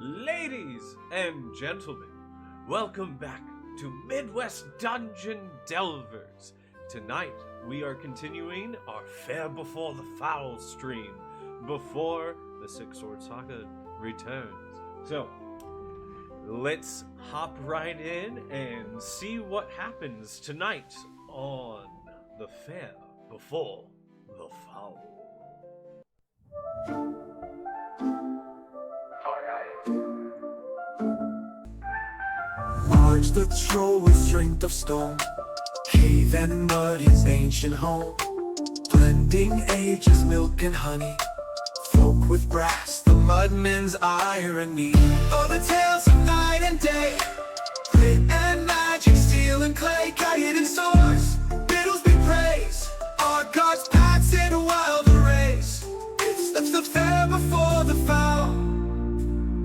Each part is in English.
Ladies and gentlemen, welcome back to Midwest Dungeon Delvers. Tonight, we are continuing our Fair Before the Fowl stream before the Six Sword Saga returns. So, let's hop right in and see what happens tonight on the Fair Before the Fowl. Argh the troll with strength of stone, cave and mud his ancient home, blending ages, milk and honey, folk with brass, the mudmen's irony. Oh, the tales of night and day, grit and magic, steel and clay, guided in swords, Bittlesbee praise, Argh's paths in wild arrays. It's the fair before the fowl,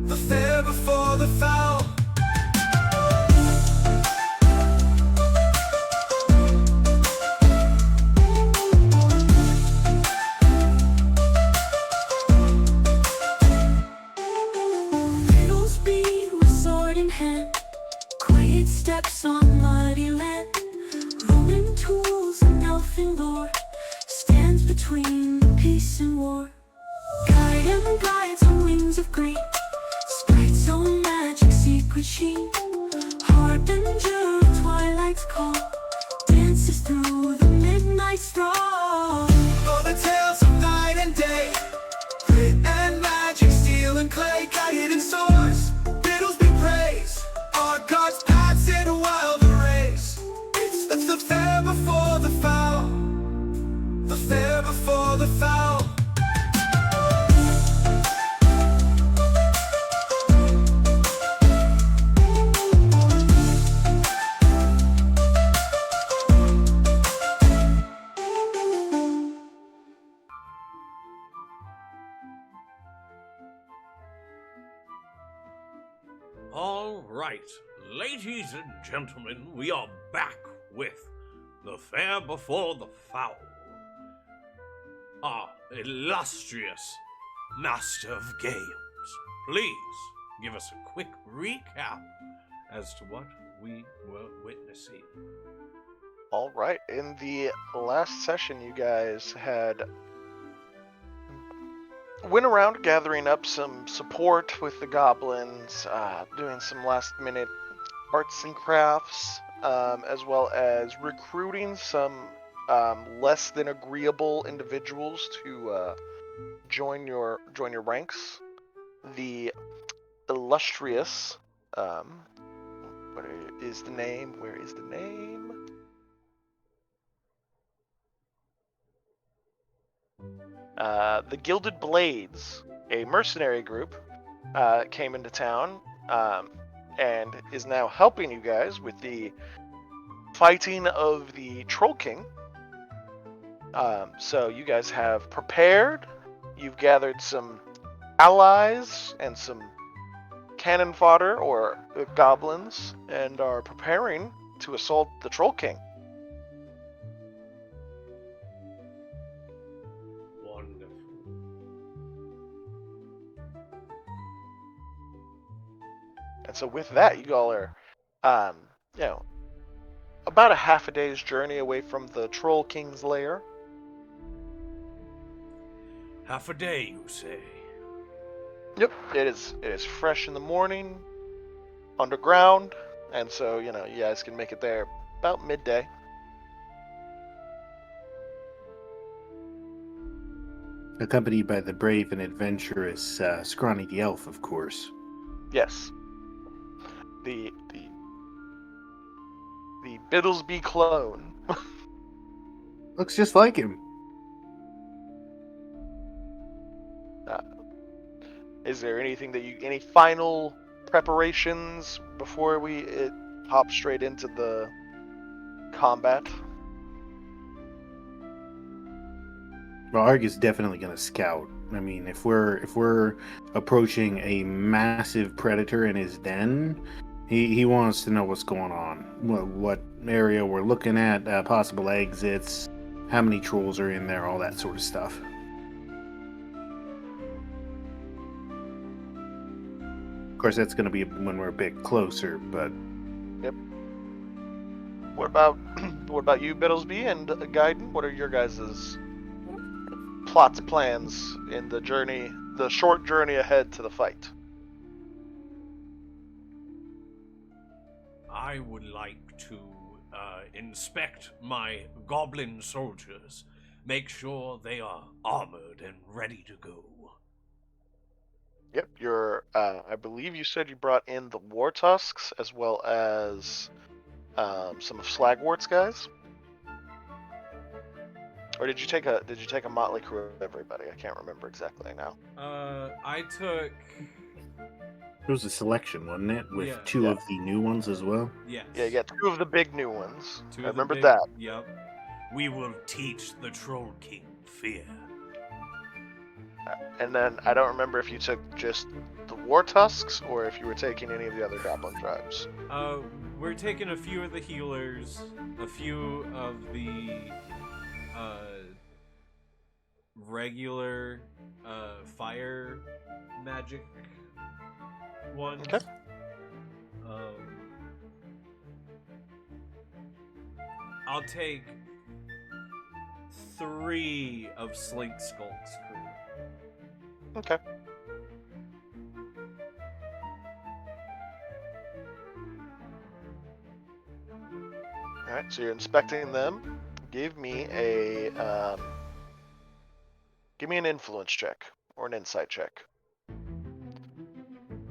the fair before the fowl. Quiet steps on muddy land, Roman tools and elfin lore, stands between peace and war. Guide and guides on wings of green, sprite's own magic, secret sheen, harbinger of twilight's call, dances through the midnight straw. Oh, the tales of night and day, grit and magic, steel and clay, guided in swords, Bittlesbee praise, Argh's paths in wild arrays. It's the fair before the fowl, the fair before the fowl. All right, ladies and gentlemen, we are back with the Fair Before the Fowl. Our illustrious Master of Games, please give us a quick recap as to what we were witnessing. All right, in the last session, you guys had went around gathering up some support with the goblins, doing some last-minute arts and crafts, as well as recruiting some less than agreeable individuals to join your ranks. The illustrious, what is the name? Where is the name? The Gilded Blades, a mercenary group, came into town and is now helping you guys with the fighting of the Troll King. So you guys have prepared, you've gathered some allies and some cannon fodder or goblins, and are preparing to assault the Troll King. And so with that, you all are, about a half a day's journey away from the Troll King's lair. Half a day, you say? Yep, it is fresh in the morning, underground, and so, you guys can make it there about midday. Accompanied by the brave and adventurous Scrawny the Elf, of course. Yes. The Bittlesbee clone. Looks just like him. Is there anything any final preparations before we hop straight into the combat? Well, Argh is definitely going to scout. I mean, if we're approaching a massive predator in his den, he wants to know what's going on, what area we're looking at, possible exits, how many trolls are in there, all that sort of stuff. course, that's going to be when we're a bit closer, but What about you, Bittlesbee and Gaiden? What are your guys' plots, plans in the short journey ahead to the fight? I would like to inspect my goblin soldiers, make sure they are armored and ready to go. Yep, I believe you said you brought in the War Tusks as well as some of Slagwort's guys. Or did you take a motley crew of everybody? I can't remember exactly now. I took. it was a selection, wasn't it? With Yeah. two Yeah. of the new ones as well. Yes. Yeah, you got two of the big new ones. Two I of the remembered big- that. Yep. We will teach the Troll King fear. And then I don't remember if you took just the War Tusks or if you were taking any of the other goblin tribes. We're taking a few of the healers, a few of the regular fire magic ones. Okay. I'll take 3 of Slink Skull's crew. Okay. Alright, so you're inspecting them. Give me an influence check or an insight check.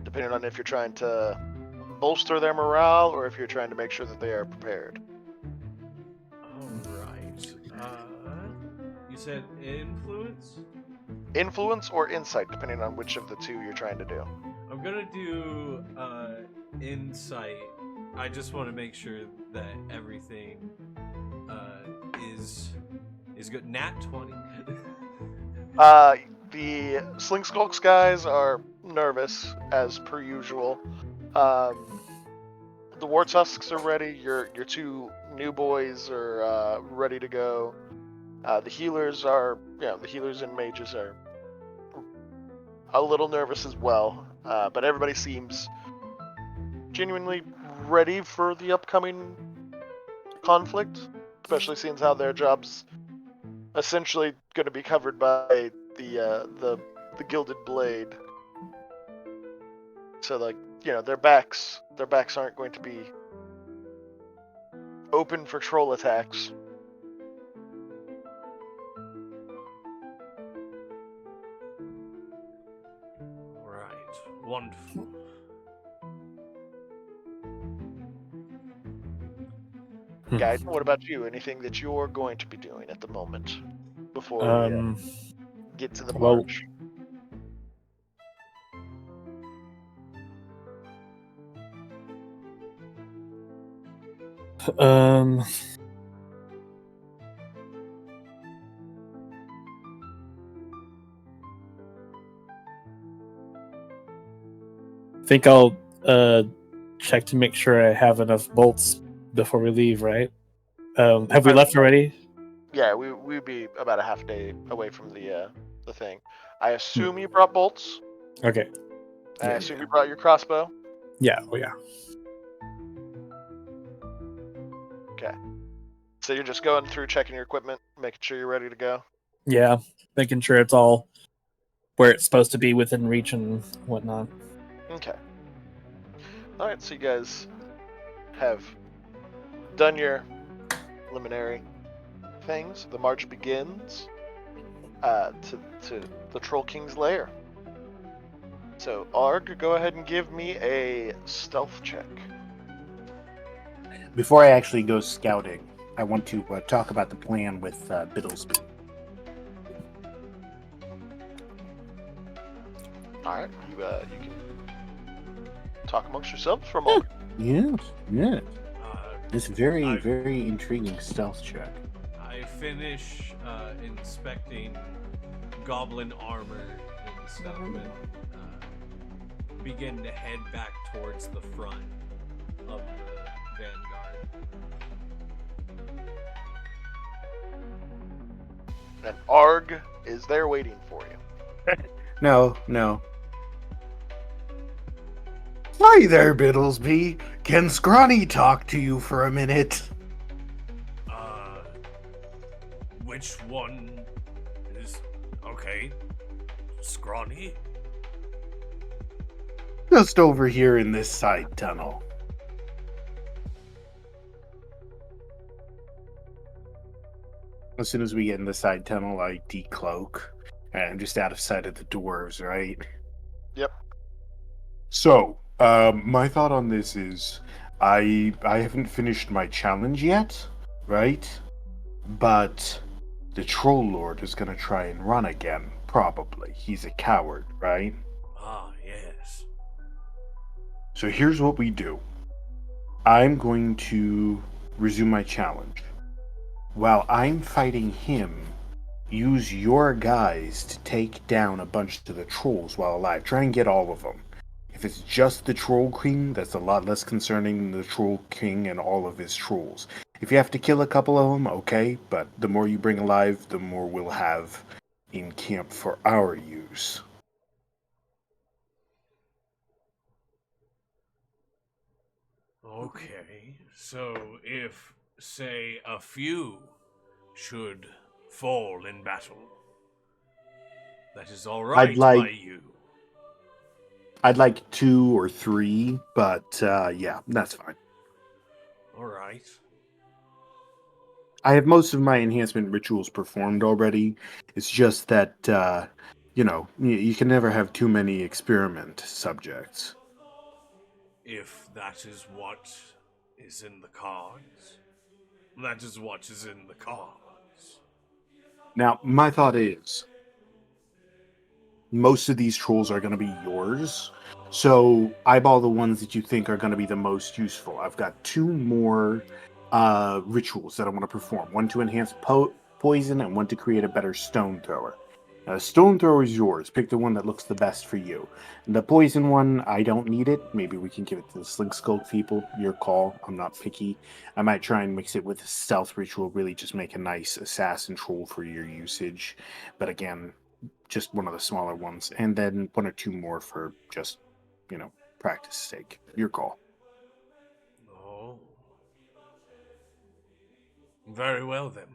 Depending on if you're trying to bolster their morale or if you're trying to make sure that they are prepared. Alright. You said influence? Influence or insight, depending on which of the two you're trying to do. I'm gonna do insight. I just want to make sure that everything is good. Nat 20. The Sling Skulks guys are nervous as per usual. The War Tusks are ready. Your two new boys are ready to go. The healers and mages are a little nervous as well. But everybody seems genuinely ready for the upcoming conflict, especially seeing how their job's essentially going to be covered by the Gilded Blade. So their backs aren't going to be open for troll attacks. Right. Wonderful. Guys, what about you? Anything that you're going to be doing at the moment before we get to the well- march? I think I'll check to make sure I have enough bolts before we leave, right? Have we left already? Yeah, we'd be about a half day away from the thing. I assume you brought bolts. Okay. I Yeah, assume you brought your crossbow. Yeah, oh yeah. So you're just going through checking your equipment, making sure you're ready to go. Yeah, making sure it's all where it's supposed to be within reach and whatnot. Okay. Alright, so you guys have done your preliminary things. The march begins to the Troll King's lair. So, Argh, go ahead and give me a stealth check. Before I actually go scouting, I want to talk about the plan with Bittlesbee. Alright, you can talk amongst yourselves for a moment. Yes. Uh, This very, I- very intriguing stealth check. I finish inspecting goblin armor and stuff and begin to head back towards the front of the vanguard. And Argh is there waiting for you. No. Hi there, Bittlesbee. Can Scrawny talk to you for a minute? Uh, which one is okay? Scrawny? Just over here in this side tunnel. As soon as we get in the side tunnel, I decloak. I'm just out of sight of the dwarves, right? Yep. So, my thought on this is, I haven't finished my challenge yet, right? But the troll lord is gonna try and run again, probably. He's a coward, right? Ah, yes. So here's what we do. I'm going to resume my challenge. While I'm fighting him, use your guys to take down a bunch of the trolls while alive. Try and get all of them. If it's just the Troll King, that's a lot less concerning than the Troll King and all of his trolls. If you have to kill a couple of them, okay, but the more you bring alive, the more we'll have in camp for our use. Okay, so if, say, a few should fall in battle, that is all right by you. I'd like 2 or 3, but yeah, that's fine. All right. I have most of my enhancement rituals performed already. It's just that, you can never have too many experiment subjects. If that is what is in the cards, that is what is in the cards. Now, my thought is, most of these trolls are going to be yours. So eyeball the ones that you think are going to be the most useful. I've got 2 more rituals that I want to perform. One to enhance poison and one to create a better stone thrower. Stone thrower is yours. Pick the one that looks the best for you. The poison one, I don't need it. Maybe we can give it to the Slink Skulk people. Your call. I'm not picky. I might try and mix it with a stealth ritual. Really just make a nice assassin troll for your usage. But again, just one of the smaller ones, and then 1 or 2 more for just, practice sake. Your call. Oh. Very well then.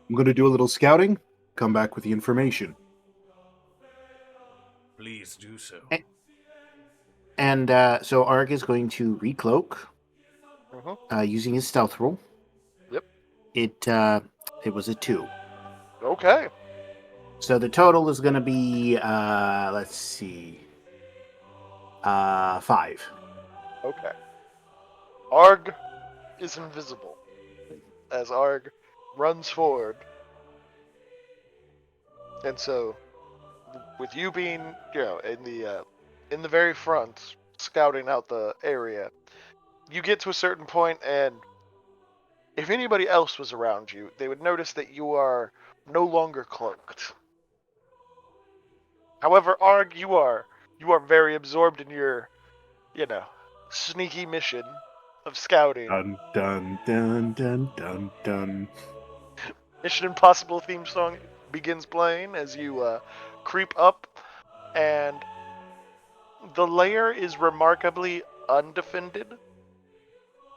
I'm going to do a little scouting, come back with the information. Please do so. And so Argh is going to recloak using his stealth roll. Yep. It was a 2. Okay. So the total is going to be, let's see, 5. Okay. Argh is invisible as Argh runs forward. And so, with you being, in the very front, scouting out the area, you get to a certain point, and if anybody else was around you, they would notice that you are no longer cloaked. However, Argh, you are very absorbed in your, sneaky mission of scouting. Dun, dun, dun, dun, dun, dun. Mission Impossible theme song begins playing as you creep up, and the lair is remarkably undefended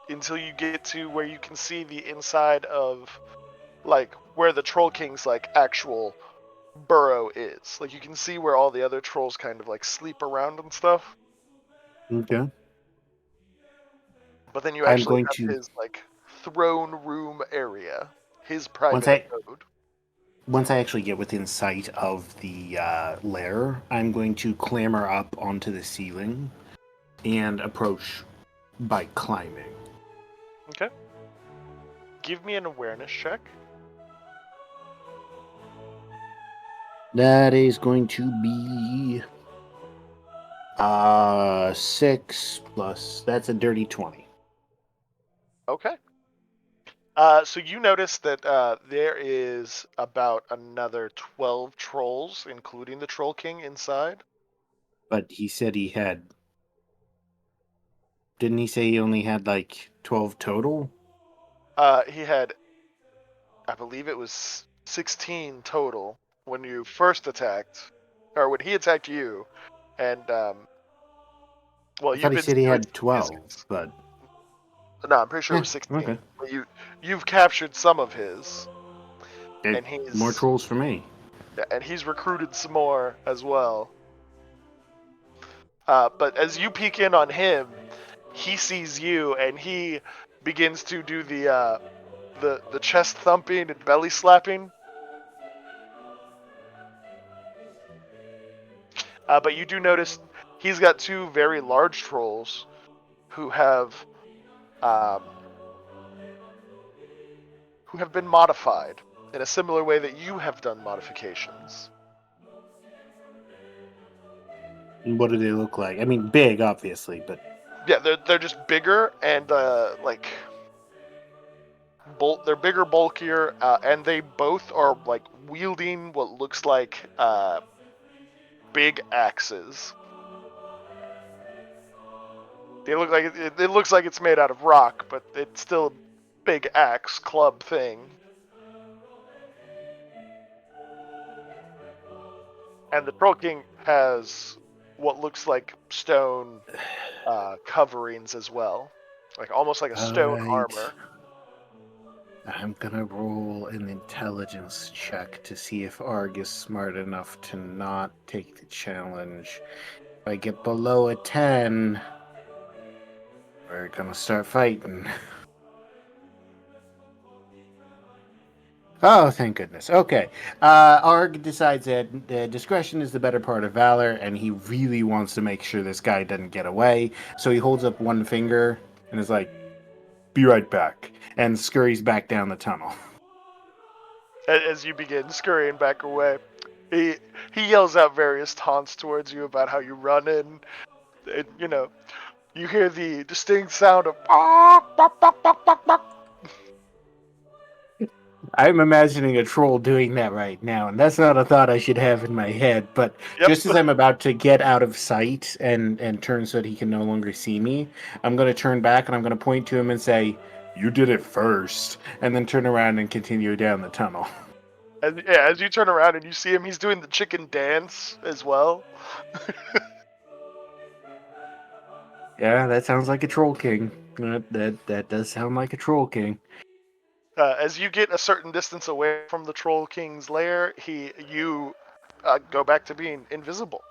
until you get to where you can see the inside of, like, where the Troll King's, like, actual burrow is. Like, you can see where all the other trolls kind of, like, sleep around and stuff. Okay. But then you I'm actually going have to, his, like, throne room area, his once private I abode. once I actually get within sight of the lair, I'm going to clamber up onto the ceiling and approach by climbing. Okay. Give me an awareness check. That is going to be 6 plus. That's a dirty 20. Okay. So you notice that there is about another 12 trolls, including the Troll King, inside. But he said he had. Didn't he say he only had like 12 total? He had, I believe it was 16 total when you first attacked, or when he attacked you, and well, I you've thought he been said he doing had some 12, physics. but No, I'm pretty sure it was yeah, 16. okay. But you've captured some of his, and More he's trolls for me. recruited some more as well. But as you peek in on him, he sees you, and he begins to do the chest thumping and belly slapping. But you do notice he's got two very large trolls who have um, been modified in a similar way that you have done modifications. What do they look like? I mean, big, obviously, but Yeah, they're just bigger and they're bigger, bulkier, and they both are like wielding what looks like big axes. They look like it looks like it's made out of rock, but it's still a big axe club thing. And the Troll King has what looks like stone coverings as well, like almost like a stone armor. I'm gonna roll an intelligence check to see if Argh is smart enough to not take the challenge. If I get below a 10, we're gonna start fighting. Oh, thank goodness. Okay. Argh decides that discretion is the better part of valor, and he really wants to make sure this guy doesn't get away. So he holds up one finger and is like, "Be right back," and scurries back down the tunnel. As you begin scurrying back away, he yells out various taunts towards you about how you run in. You hear the distinct sound of "Bark, bark, bark, bark, bark, bark." I'm imagining a troll doing that right now, and that's not a thought I should have in my head. But Yep. just as I'm about to get out of sight and turn so that he can no longer see me, I'm going to turn back and I'm going to point to him and say, "You did it first," and then turn around and continue down the tunnel. As you turn around and you see him, he's doing the chicken dance as well. Yeah, that sounds like a troll king. That does sound like a troll king. As you get a certain distance away from the Troll King's lair, you go back to being invisible.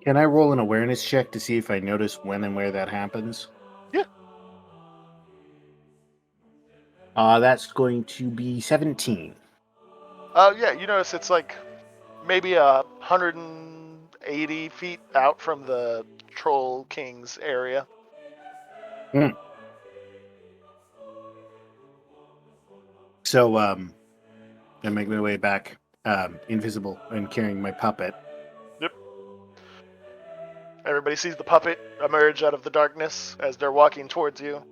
Can I roll an awareness check to see if I notice when and where that happens? Yeah. That's going to be 17. Yeah, you notice it's like maybe 180 feet out from the Troll King's area. So, I make my way back, invisible and carrying my puppet. Yep. Everybody sees the puppet emerge out of the darkness as they're walking towards you.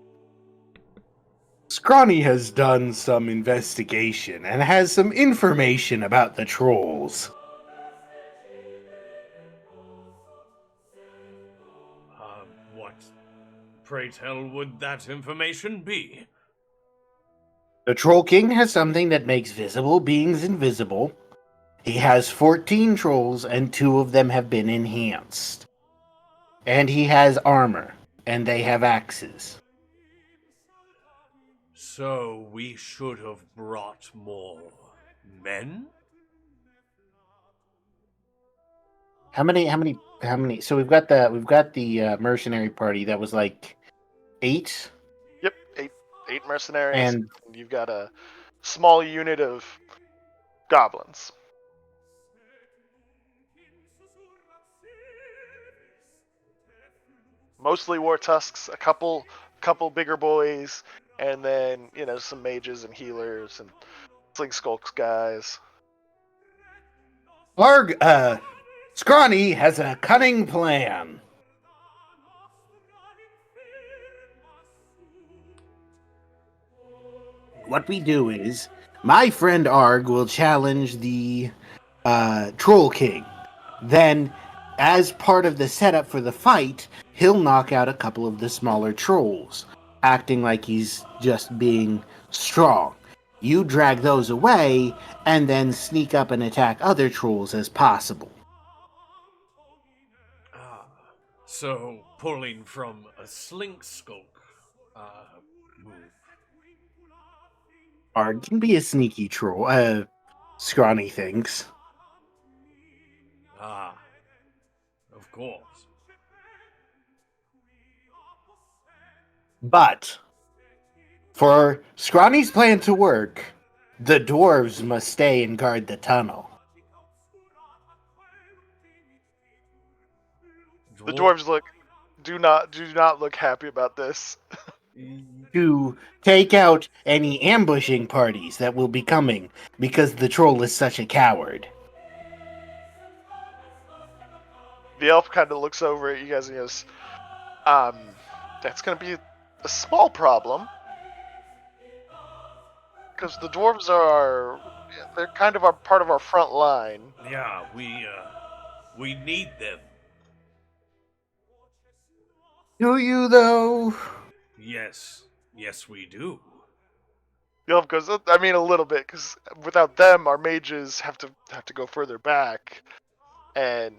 Scrawny has done some investigation and has some information about the trolls. What, pray tell, would that information be? The Troll King has something that makes visible beings invisible. He has 14 trolls, and 2 of them have been enhanced. And he has armor, and they have axes. So we should have brought more men? How many? So we've got the mercenary party that was like 8. Yep, eight mercenaries, And you've got a small unit of goblins. Mostly war tusks, a couple bigger boys, and then some mages and healers and sling skulks guys. Argh, Scrawny has a cunning plan. What we do is, my friend Argh will challenge the Troll King. Then, as part of the setup for the fight, he'll knock out a couple of the smaller trolls, acting like he's just being strong. You drag those away, and then sneak up and attack other trolls as possible. Ah, so pulling from a slink skulk move. Argh can be a sneaky troll, Scrawny thinks. Ah, of course. But, for Scrawny's plan to work, the dwarves must stay and guard the tunnel. The dwarves do not look happy about this. To take out any ambushing parties that will be coming, because the troll is such a coward. The elf kind of looks over at you guys and goes, that's going to be a small problem. Because the dwarves they're kind of part of our front line. Yeah, we need them. Do you, though? Yes, we do. The elf goes, I mean, a little bit, because without them, our mages have to go further back. And,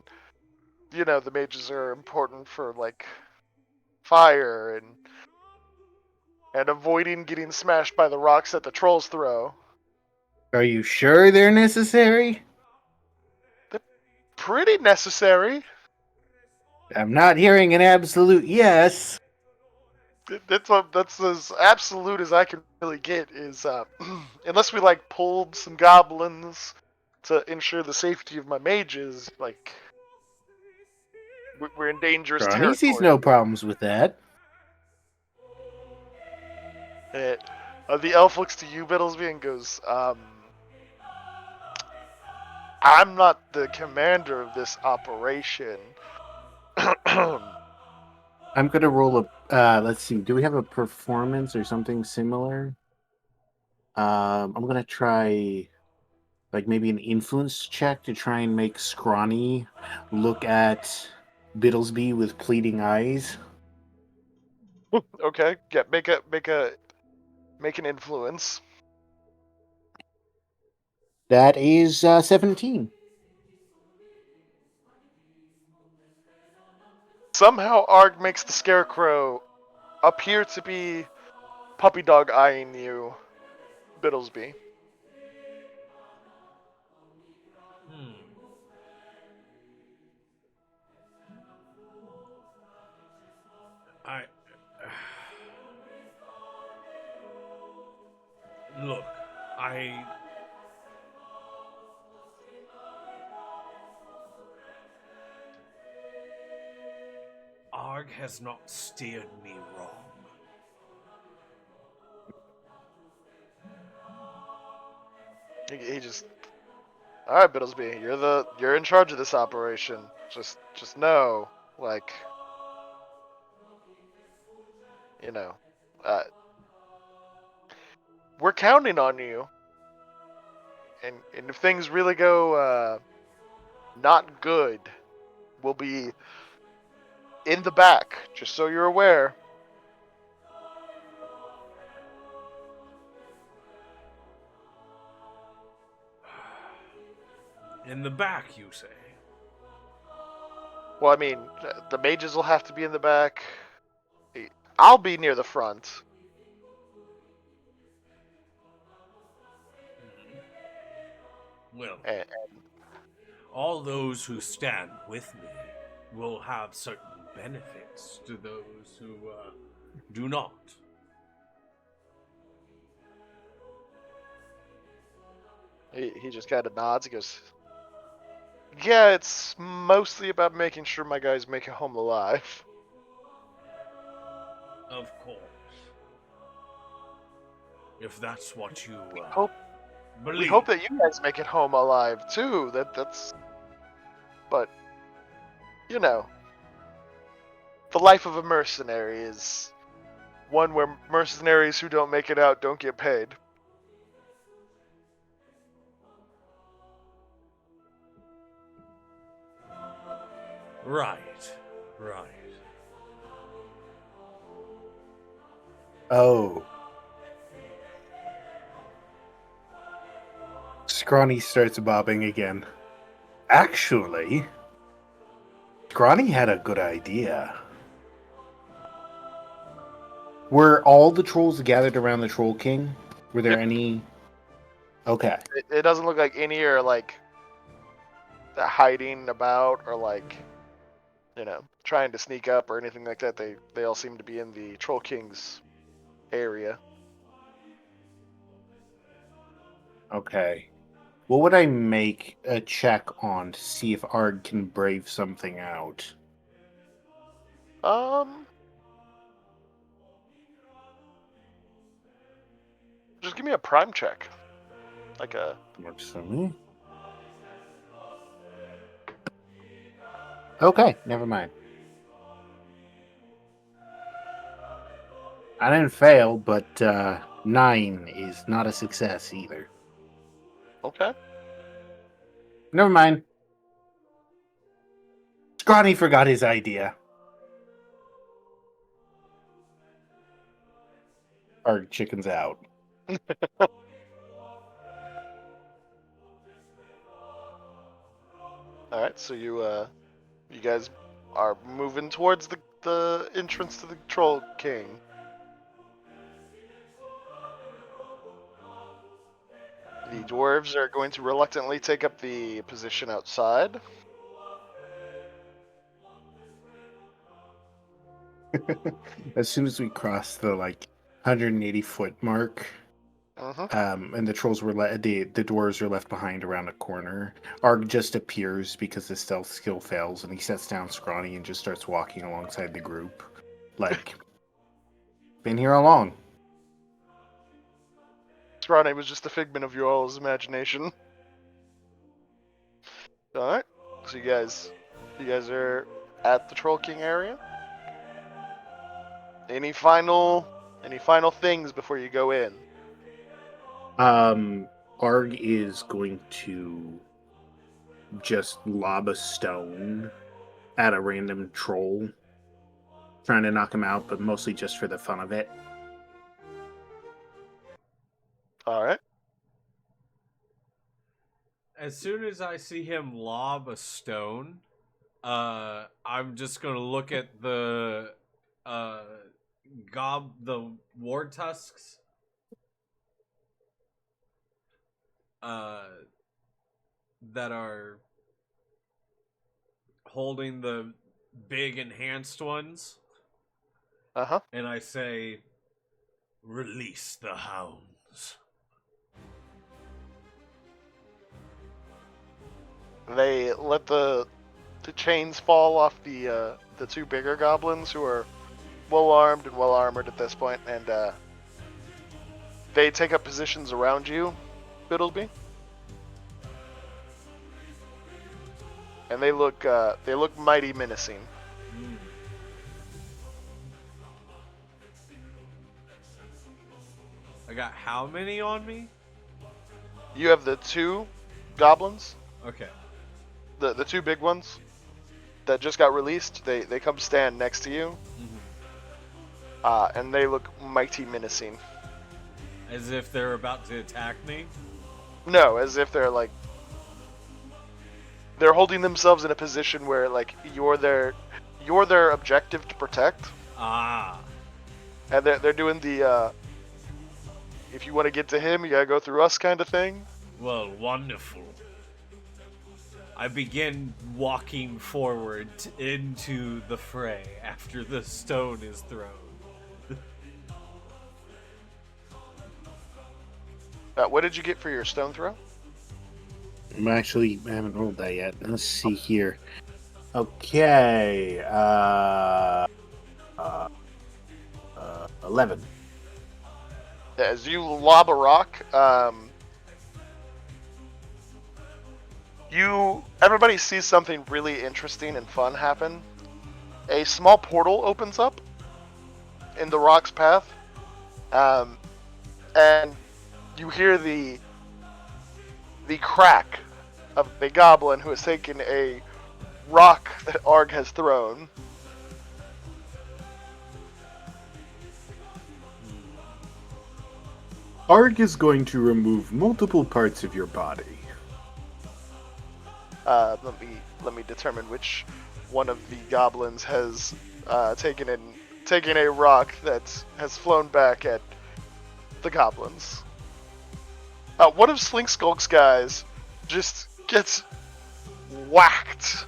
the mages are important for, like, fire and avoiding getting smashed by the rocks that the trolls throw. Are you sure they're necessary? They're pretty necessary. I'm not hearing an absolute yes. That's as absolute as I can really get. Is unless we like pulled some goblins to ensure the safety of my mages, like we're in dangerous Scrawny territory. sees no problems with that. The elf looks to you, Bittlesbee, and goes, I'm not the commander of this operation. I'm gonna roll a. Let's see. Do we have a performance or something similar? I'm gonna try, like maybe an influence check to try and make Scrawny look at Bittlesbee with pleading eyes. Okay, yeah, make an influence. That is 17. Somehow Argh makes the scarecrow appear to be puppy dog eyeing you, Bittlesbee. I look. Argh has not steered me wrong. He just, all right, Bittlesbee, you're in charge of this operation. Just know, like, we're counting on you. And if things really go not good, we'll be in the back, just so you're aware. In the back, you say? Well, I mean, the mages will have to be in the back. I'll be near the front. Well, And all those who stand with me will have certain benefits to those who do not. he just kind of nods. He goes, yeah, it's mostly about making sure my guys make it home alive. Of course. If that's what you believe. We hope that you guys make it home alive too. But the life of a mercenary is one where mercenaries who don't make it out don't get paid. Right. Oh. Scrawny starts bobbing again. Actually, Scrawny had a good idea. Were all the trolls gathered around the Troll King? Were there any? Okay. It doesn't look like any are like hiding about or like, trying to sneak up or anything like that. They all seem to be in the Troll King's area. Okay. What would I make a check on to see if Argh can brave something out? Just give me a prime check. Like a... Works for me. Okay, never mind. I didn't fail, but 9 is not a success either. Okay. Never mind. Scrawny forgot his idea. Argh chickens out. Alright, so you guys are moving towards the entrance to the Troll King. The dwarves are going to reluctantly take up the position outside. As soon as we cross the 180-foot mark, and the trolls were the dwarves are left behind around a corner, Argh just appears because the stealth skill fails, and he sets down Scrawny and just starts walking alongside the group, like, been here all along. Scrawny was just a figment of your all's imagination. Alright, so you guys are at the Troll King area. Any final things before you go in? Argh is going to just lob a stone at a random troll, trying to knock him out, but mostly just for the fun of it. Alright. As soon as I see him lob a stone, I'm just gonna look at the war tusks that are holding the big enhanced ones. And I say, release the hounds. They let the chains fall off the two bigger goblins who are well armed and well armored at this point, and they take up positions around you, Bittlesbee. And they look mighty menacing. I got how many on me? You have the two goblins. Okay. The two big ones that just got released. They come stand next to you. And they look mighty menacing. As if they're about to attack me? No, as if they're holding themselves in a position where you're their objective to protect. Ah. And they're doing the if you want to get to him, you gotta go through us kind of thing. Well, wonderful. I begin walking forward into the fray after the stone is thrown. What did you get for your stone throw? I haven't rolled that yet. Let's see here. Okay. 11. As you lob a rock, everybody sees something really interesting and fun happen. A small portal opens up in the rock's path, and you hear the crack of a goblin who has taken a rock that Argh has thrown. Argh is going to remove multiple parts of your body. Let me determine which one of the goblins has taken a rock that has flown back at the goblins. One of Slink Skulk's guys just gets whacked.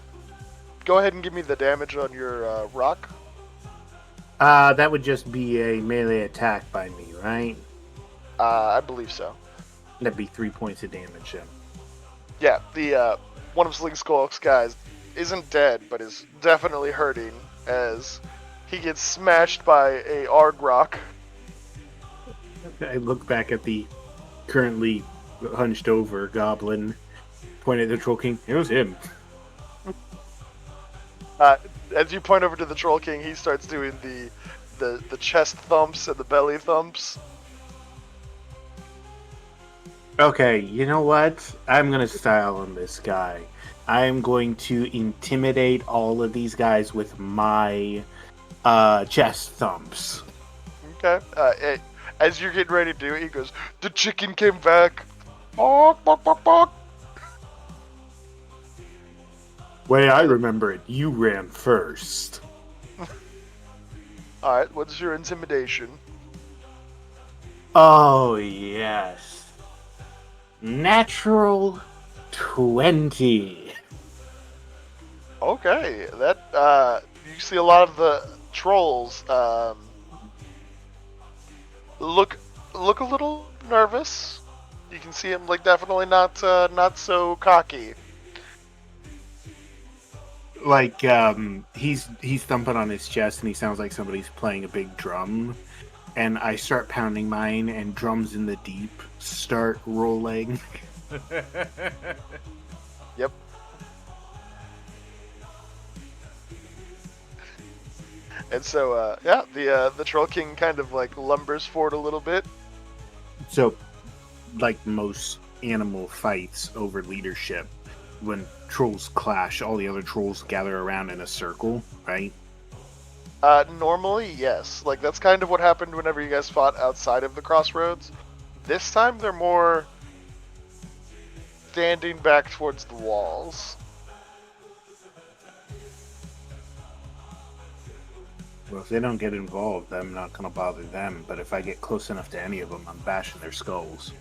Go ahead and give me the damage on your rock. That would just be a melee attack by me, right? I believe so. That'd be 3 points of damage then. Yeah, the one of Slink Skulk's guys isn't dead, but is definitely hurting as he gets smashed by a Argh rock. I look back at the currently hunched over goblin, point at the Troll King. It was him. As you point over to the Troll King, he starts doing the chest thumps and the belly thumps. Okay, you know what? I'm gonna style on this guy. I am going to intimidate all of these guys with my chest thumps. Okay. As you're getting ready to do it, he goes, "The chicken came back." Bark, bark, bark, bark. Way I remember it, you ran first. All right. What's your intimidation? Oh yes. Natural 20. Okay. That you see a lot of the trolls look a little nervous. You can see him like definitely not so cocky. Like he's thumping on his chest and he sounds like somebody's playing a big drum. And I start pounding mine and drums in the deep start rolling. Yep. And so yeah, the Troll King kind of like lumbers forward a little bit. So, like most animal fights over leadership, when trolls clash, all the other trolls gather around in a circle, right? Normally, yes. Like, that's kind of what happened whenever you guys fought outside of the crossroads. This time, they're more standing back towards the walls. Well, if they don't get involved, I'm not going to bother them. But if I get close enough to any of them, I'm bashing their skulls.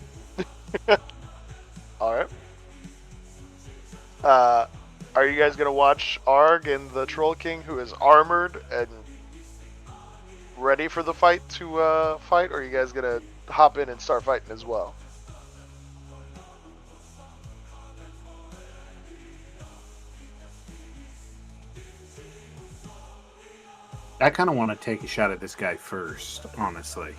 Alright. Are you guys going to watch Argh and the Troll King, who is armored and ready for the fight to fight? Or are you guys going to hop in and start fighting as well? I kind of want to take a shot at this guy first, honestly.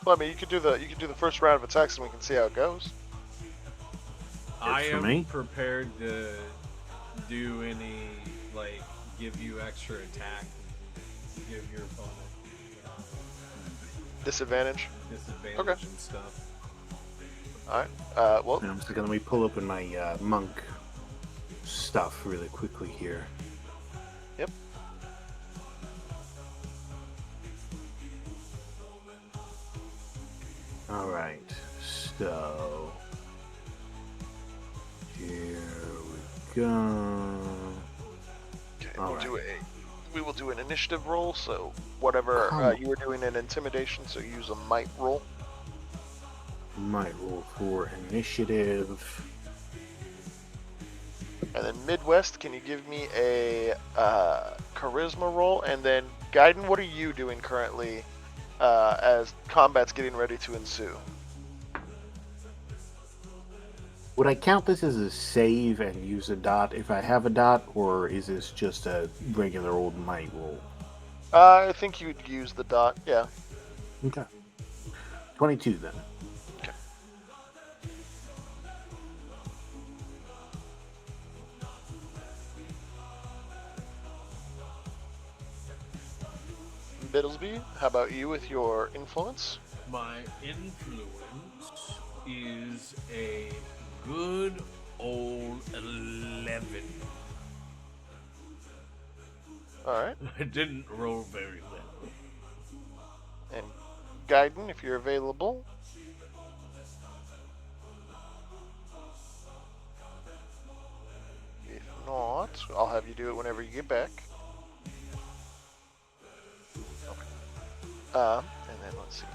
Well, I mean, you could do the first round of attacks and we can see how it goes. I for am me. prepared to do any, like, give you extra attack, give your opponent Disadvantage. disadvantage Okay. and stuff. Alright. Well, I'm just going to pull open my monk stuff really quickly here. yep. All right, so here we go. Okay, All we will do an initiative roll, so whatever Come you were doing an intimidation, so use a might roll. Might roll for initiative. And then Midwest, can you give me a charisma roll? And then Gaiden, what are you doing currently as combat's getting ready to ensue? Would I count this as a save and use a dot if I have a dot, or is this just a regular old might roll? I think you'd use the dot, yeah. Okay. 22 then. Okay. Bittlesbee, how about you with your influence? My influence is a good old 11. Alright. I didn't roll very well. And Gaiden, if you're available. I'll have you do it whenever you get back. Okay. And then let's see.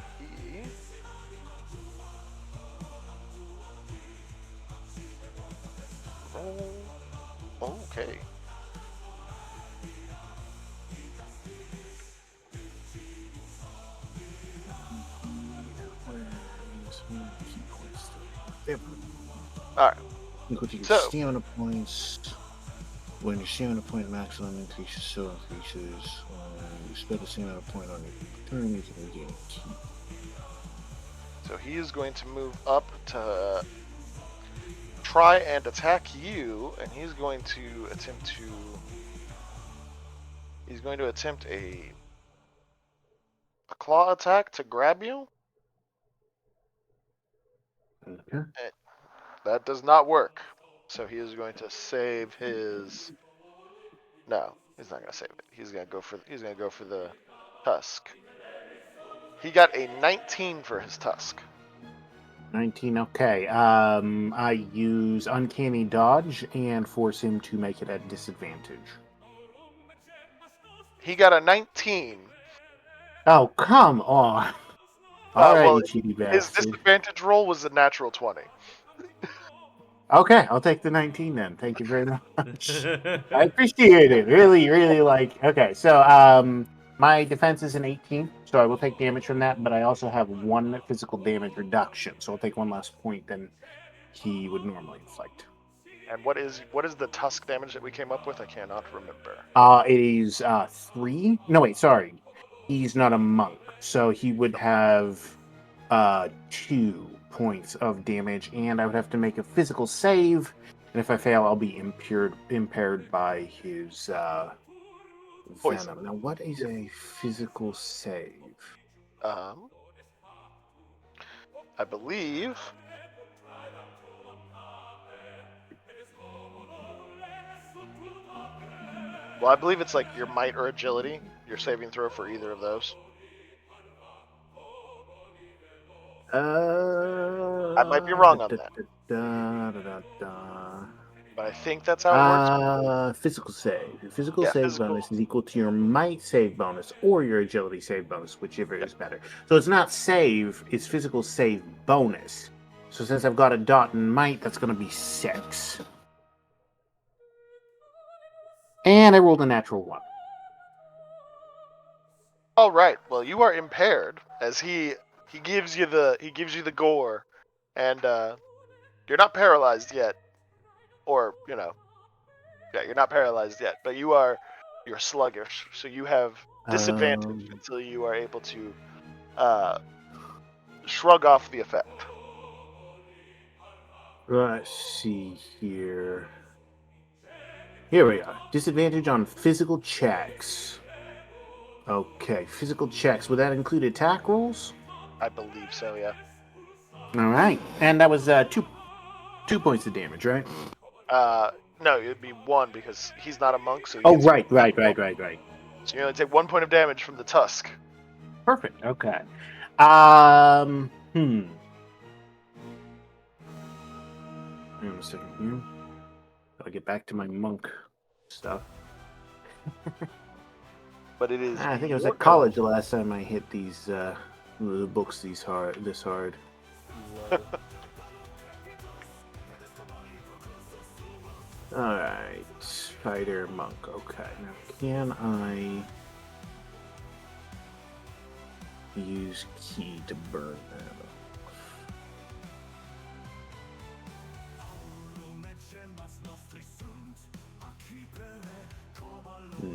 Roll. Okay. Alright. Equal to your So- stamina points. When your stamina point maximum increases, so increases. You spend a stamina point on your turn, you can regain a key. So he is going to move up to try and attack you, and he's going to attempt a claw attack to grab you. Okay. That does not work. So he is going to save his. No, he's not going to save it. He's going to go for the tusk. He got a 19 for his tusk. 19, okay. I use Uncanny Dodge and force him to make it at disadvantage. He got a 19. Oh, come on. All right, Well, you cheaty his bastard. disadvantage roll was a natural 20. Okay, I'll take the 19 then. Thank you very much. I appreciate it. Really, really okay, so my defense is an 18, so I will take damage from that, but I also have 1 physical damage reduction, so I'll take 1 less point than he would normally inflict. And what is the tusk damage that we came up with? I cannot remember. It is 3. No, wait, sorry. He's not a monk, so he would have 2 points of damage, and I would have to make a physical save. And if I fail, I'll be impaired by his Poison. venom. Now, what is a physical save? I believe. Well, I believe it's like your might or agility, your saving throw for either of those. I might be wrong on that. But I think that's how it works. Physical save. Your physical Yeah, save physical. bonus is equal to your might save bonus or your agility save bonus, whichever is better. So it's not save, it's physical save bonus. So since I've got a dot in might, that's going to be 6. And I rolled a natural 1. All right. Well, you are impaired as he gives you the gore, and you're not paralyzed yet, or you're not paralyzed yet, but you're sluggish, so you have disadvantage until you are able to shrug off the effect. Let's see here. Here we are. Disadvantage on physical checks. Okay, physical checks. Would that include attack rolls? I believe so, yeah. All right, and that was 2 points of damage, right? No, it'd be 1 because he's not a monk, so he Oh, gets right. So you only take 1 point of damage from the tusk. Perfect. Okay. Wait a second here. Gotta get back to my monk stuff. But it is. I think I was at college the last time I hit these books this hard. Alright, Spider Monk. Okay, now can I use key to burn that off?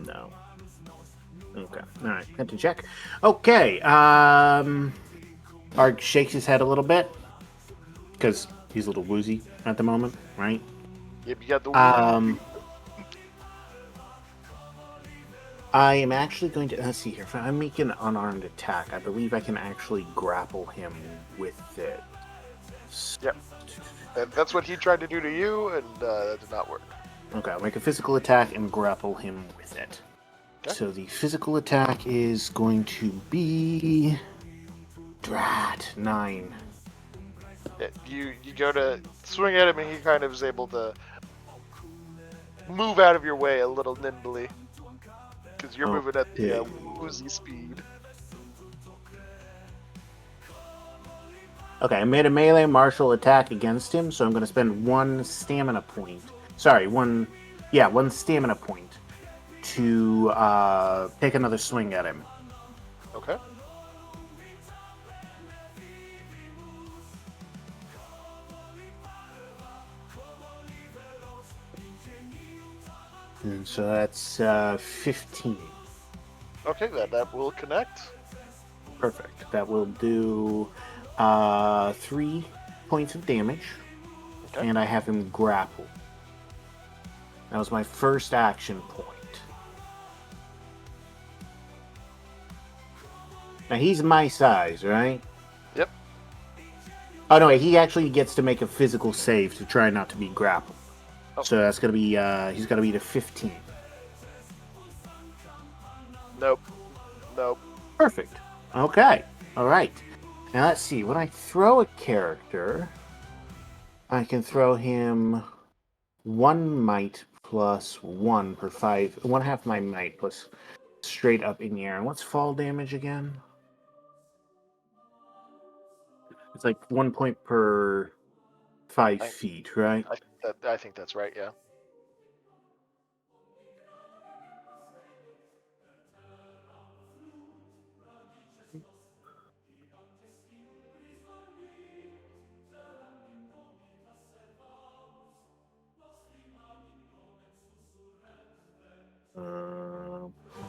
No. Okay, alright, had to check. Okay, Argh shakes his head a little bit because he's a little woozy at the moment, right? Yep, you got the. I am actually going to, let's see here, if I make an unarmed attack, I believe I can actually grapple him with it. Yep. And that's what he tried to do to you, and that did not work. Okay, I'll make a physical attack and grapple him with it. Okay. So the physical attack is going to be... 9. Yeah, you go to swing at him, and he kind of is able to move out of your way a little nimbly. Because you're moving at the Okay. woozy speed. Okay, I made a melee martial attack against him, so I'm going to spend one stamina point. Sorry, one stamina point to take another swing at him. Okay. And so that's 15. Okay, that will connect. Perfect. That will do 3 points of damage, Okay. and I have him grappled. That was my first action point. Now he's my size, right? Yep. Oh no, he actually gets to make a physical save to try not to be grappled. Oh. So that's gonna be he's gonna be to 15. Nope. Perfect. Okay. Alright. Now let's see. When I throw a character, I can throw him 1 might plus 1 per 5. 1/2 my might plus straight up in the air. And what's fall damage again? It's like 1 point per 5 feet, right? I think that's right, yeah.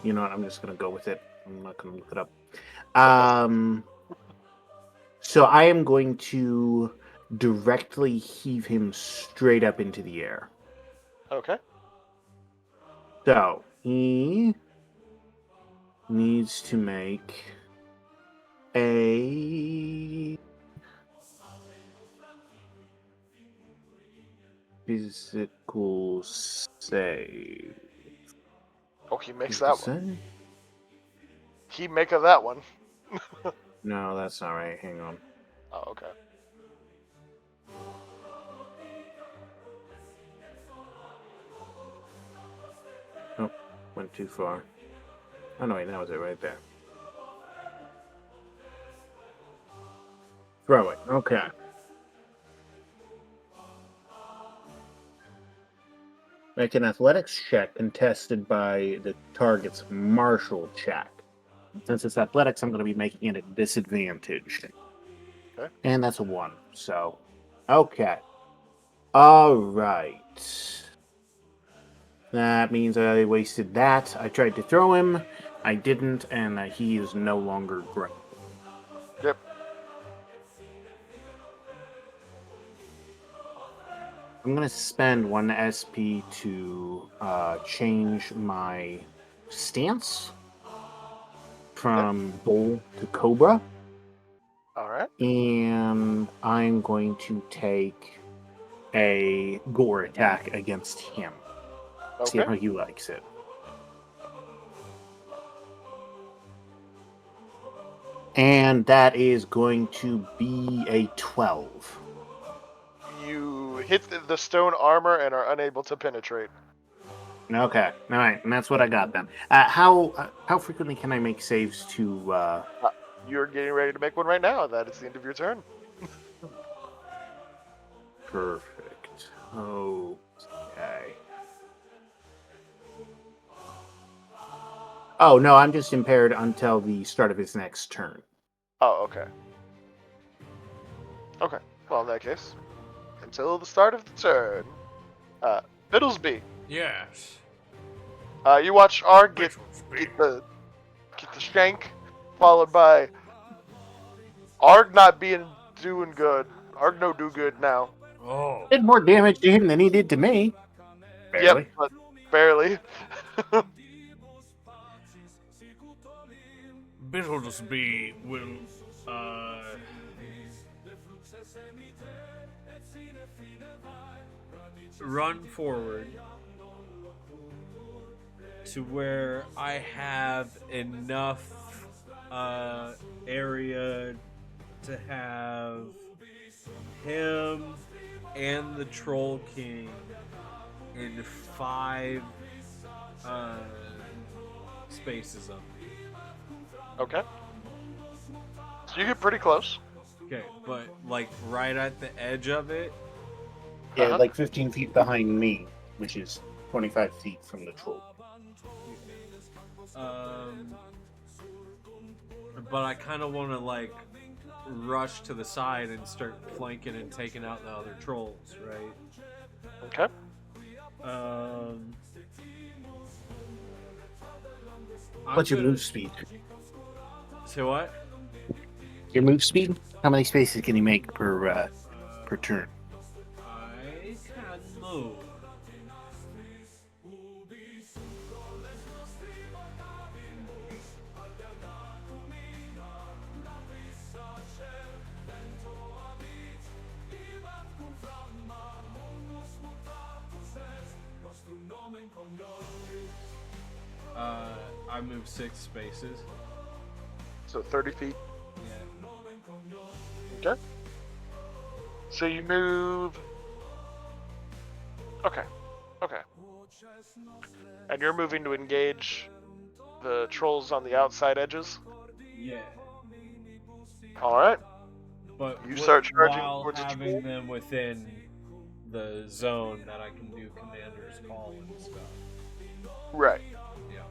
You know what? I'm just gonna go with it. I'm not gonna look it up. So I am going to directly heave him straight up into the air. Okay. So he needs to make a physical save. Oh, he makes Physical that one. save? He make of that one. No, that's not right. Hang on. Oh, okay. Oh, went too far. Oh no, wait, that was it right there. Throw it. Okay. Make an athletics check contested by the target's martial check. Since it's athletics, I'm going to be making it a disadvantage. Okay. And that's a 1. So, okay. All right. That means I wasted that. I tried to throw him. I didn't, and he is no longer grappled. Yep. I'm going to spend 1 SP to change my stance from bull to cobra. All right. And I'm going to take a gore attack against him. See Okay. how he likes it. And that is going to be a 12. You hit the stone armor and are unable to penetrate. Okay, all right, and that's what I got then. How frequently can I make saves to? You're getting ready to make one right now. That is the end of your turn. Perfect. Okay. Oh no, I'm just impaired until the start of his next turn. Oh, okay. Okay. Well, in that case, until the start of the turn, Bittlesbee. Yes. You watch Argh get the shank, followed by Argh not doing good. Argh no do good now. Oh. Did more damage to him than he did to me. Barely. Yep, but barely. Bittlesbee will run forward to where I have enough area to have him and the Troll King in 5 spaces of me. Okay. So you get pretty close. Okay, but like right at the edge of it. Yeah, Uh-huh. like 15 feet behind me, which is 25 feet from the troll. But I kind of want to like rush to the side and start flanking and taking out the other trolls, right? Okay. What's your move speed? Say what? Your move speed? How many spaces can you make per turn? I can move. I move 6 spaces. So 30 feet. Yeah. Okay. So you move. Okay. Okay. And you're moving to engage the trolls on the outside edges? Yeah. Alright. But You start charging while towards the having troll? them within the zone that I can do commander's call and stuff. Right. Yeah.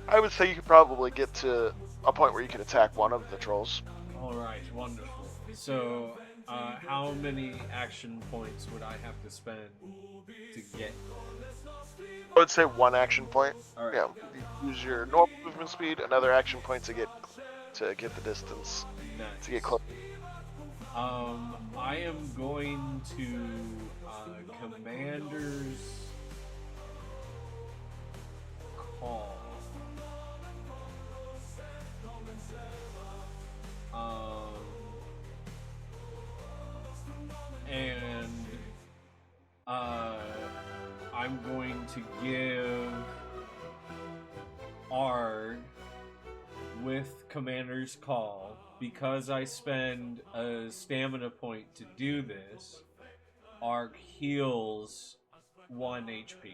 I would say you could probably get to a point where you could attack one of the trolls. All right, wonderful. So, how many action points would I have to spend to get? I would say 1 action point. All right. Yeah. You use your normal movement speed, another action point to get the distance, Nice. to get close. I am going to commander's call. And I'm going to give Argh with Commander's Call, because I spend a stamina point to do this. Argh heals 1 HP.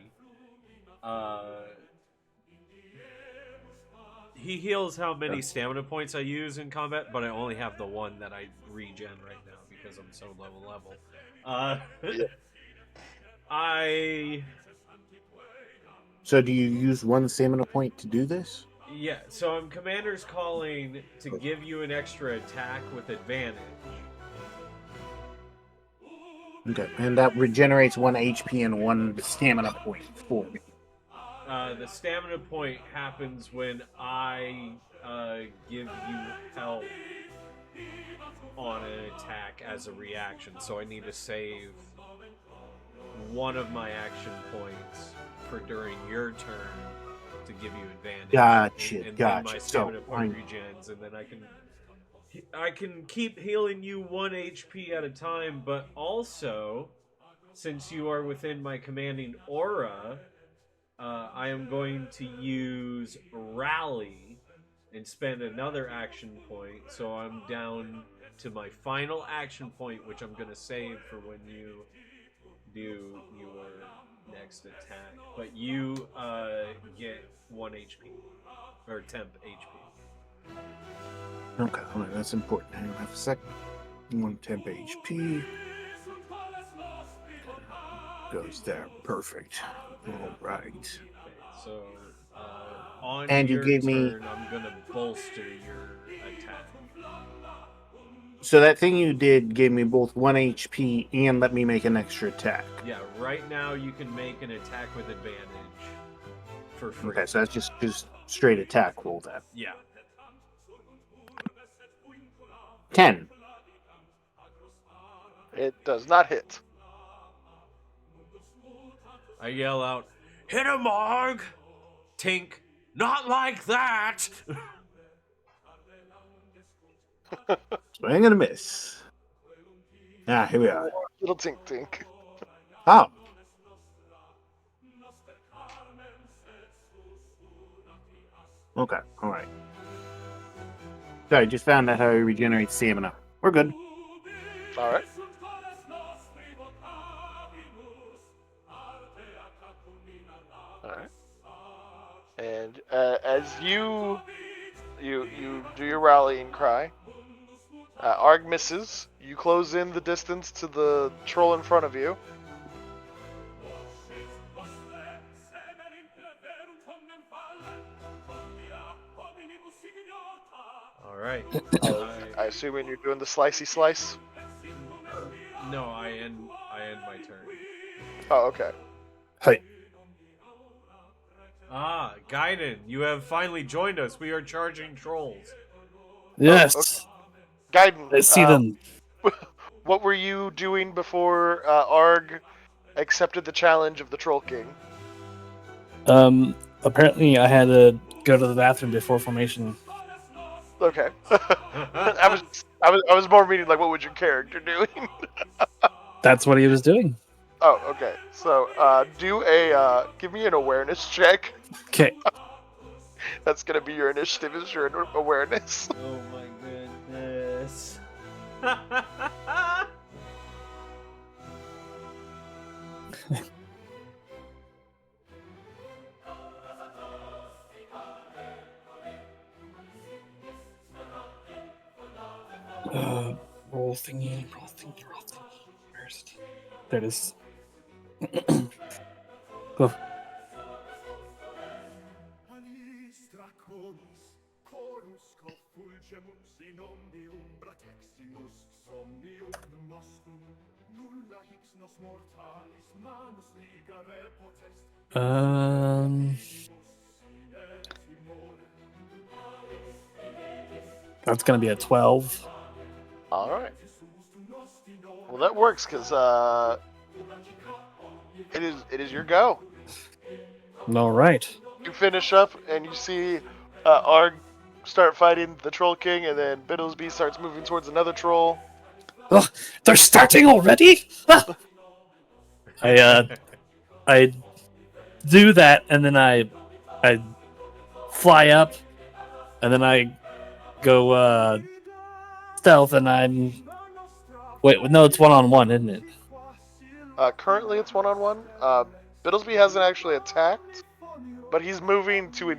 He heals how many stamina points I use in combat, but I only have the 1 that I regen right now because I'm so low level. So do you use 1 stamina point to do this? Yeah, so I'm Commander's Calling to give you an extra attack with advantage. Okay, and that regenerates 1 HP and 1 stamina point for me. The stamina point happens when I give you help on an attack as a reaction, so I need to save 1 of my action points for during your turn to give you advantage. Gotcha, and gotcha. Then my stamina So, point regens, and then I can keep healing you 1 HP at a time, but also, since you are within my commanding aura, I am going to use Rally and spend another action point, so I'm down to my final action point, which I'm going to save for when you do your next attack. But you get 1 HP, or temp HP. Okay, all right, that's important. Hang on a second. 1 temp HP. Goes there. Perfect. All right. Okay, so on And you your gave me- turn, I'm going to bolster your attack. So that thing you did gave me both 1 HP and let me make an extra attack. Yeah, right now you can make an attack with advantage for free. Okay, so that's just straight attack roll then. Yeah. 10. It does not hit. I yell out, "Hit him, Argh!" Tink, not like that! Swing and a miss. Ah, here we are. Little tink tink. Oh. Okay, alright. Sorry, just found out how to regenerate stamina. We're good. All right. All right. And as you do your rallying cry, Argh misses. You close in the distance to the troll in front of you. All right. I assume when you're doing the slicey slice. No, I end my turn. Oh, okay. Hey. Ah, Gaiden, you have finally joined us. We are charging trolls. Yes. Gaiden, I see them. what were you doing before Argh accepted the challenge of the Troll King? Apparently I had to go to the bathroom before formation. Okay. I was more meaning like what was your character doing? That's what he was doing. Oh, okay. So give me an awareness check. Okay. That's gonna be your initiative is your awareness. Oh my goodness. Roll thingy. Where's it? There it is. Oh. That's gonna be a 12. All right. Well, that works because it is your go. All right. You finish up and you see Argh start fighting the Troll King, and then Bittlesbee starts moving towards another troll. Oh, they're starting already. Ah! I do that, and then I fly up, and then I go stealth, and I'm wait. No, it's 1-on-1, isn't it? Currently, it's 1-on-1. Bittlesbee hasn't actually attacked, but he's moving to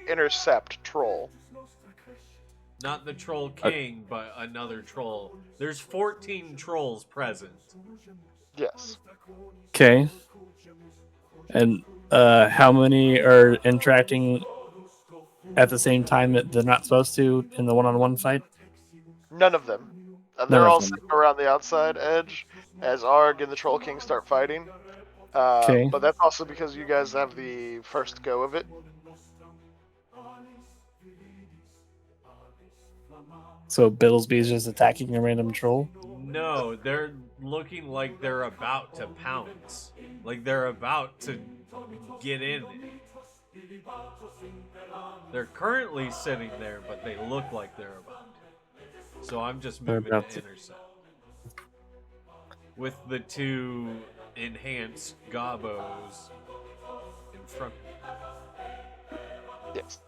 intercept troll. Not the Troll King, but another troll. There's 14 trolls present. Yes. Okay. And how many are interacting at the same time that they're not supposed to in the 1-on-1 fight? None of them. They're all sitting around the outside edge as Argh and the Troll King start fighting. Okay. But that's also because you guys have the first go of it. So Bittlesbee's just attacking a random troll? No, they're looking like they're about to pounce. Like they're about to get in it. They're currently sitting there, but they look like they're about to. So I'm just moving to intercept. With the two enhanced gobos in front of me. Yes.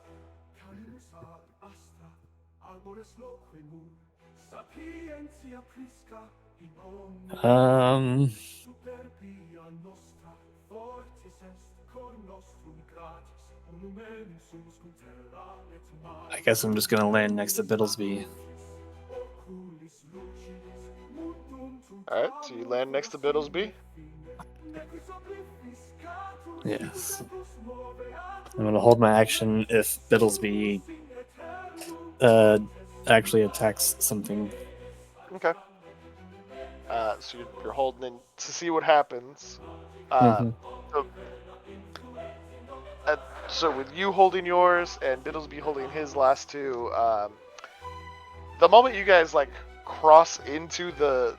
I guess I'm just gonna land next to Bittlesbee. Alright, so you land next to Bittlesbee. Yes. I'm gonna hold my action if Bittlesbee actually attacks something. Okay. So you're holding in to see what happens. So with you holding yours and Bittlesbee holding his last two, the moment you guys cross into the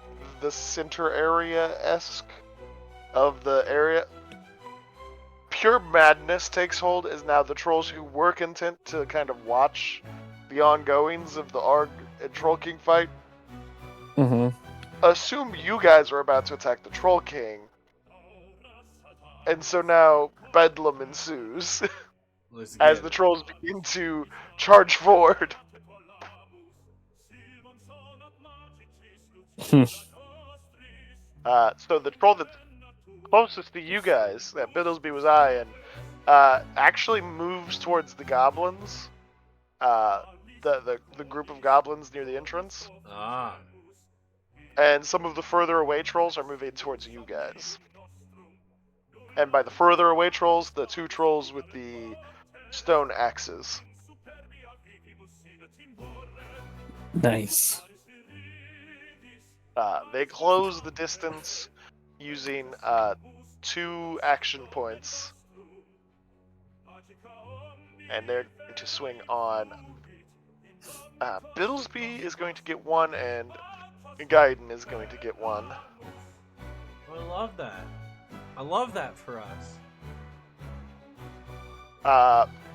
center area-esque of the area, pure madness takes hold as now the trolls who were content to kind of watch the ongoings of the Argh and Troll King fight assume you guys are about to attack the Troll King. And so now bedlam ensues as the trolls begin to charge forward. So the troll that's closest to you guys, that Bittlesbee was eyeing, actually moves towards the goblins. The group of goblins near the entrance. Ah. And some of the further away trolls are moving towards you guys. And by the further away trolls, the 2 trolls with the stone axes. Nice. They close the distance using 2 action points. And they're going to swing on. Bittlesbee is going to get 1, and Gaiden is going to get 1. I love that. I love that for us.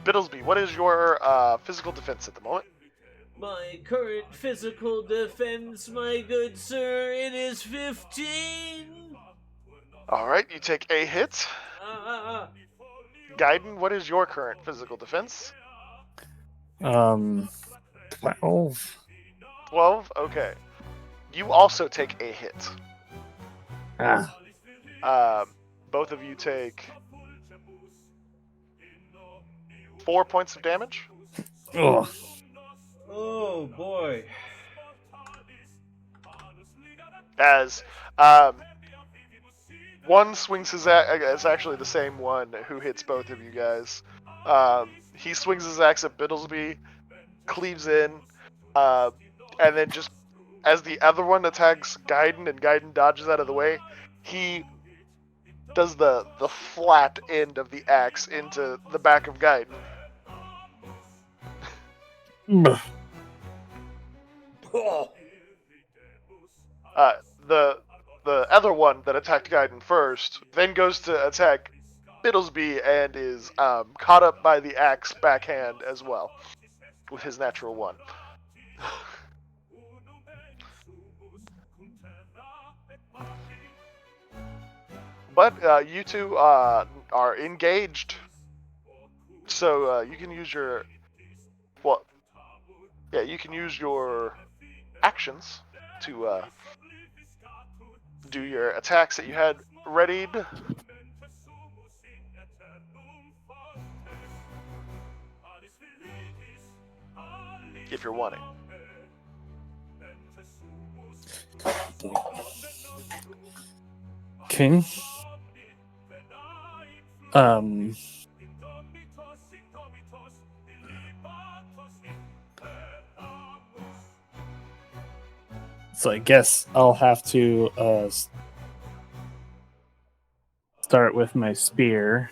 Bittlesbee, what is your physical defense at the moment? My current physical defense, my good sir, it is 15. Alright, you take a hit. Gaiden, what is your current physical defense? 12. 12? Okay. You also take a hit. Both of you take 4 points of damage. Oh. Oh boy. As one swings his axe, it's actually the same one who hits both of you guys. He swings his axe at Bittlesbee, cleaves in, and then just as the other one attacks Gaiden and Gaiden dodges out of the way, he does the flat end of the axe into the back of Gaiden. The other one that attacked Gaiden first then goes to attack Bittlesbee and is caught up by the axe backhand as well with his natural 1. But you two are engaged, so you can use your you can use your actions to do your attacks that you had readied. If you're wanting. King. So I guess I'll have to start with my spear.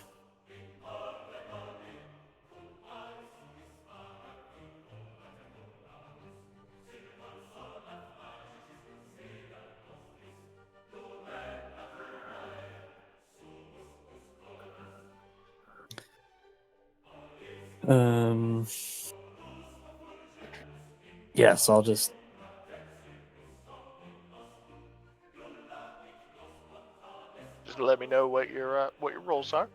Yes, I'll just. Just let me know what your rolls are.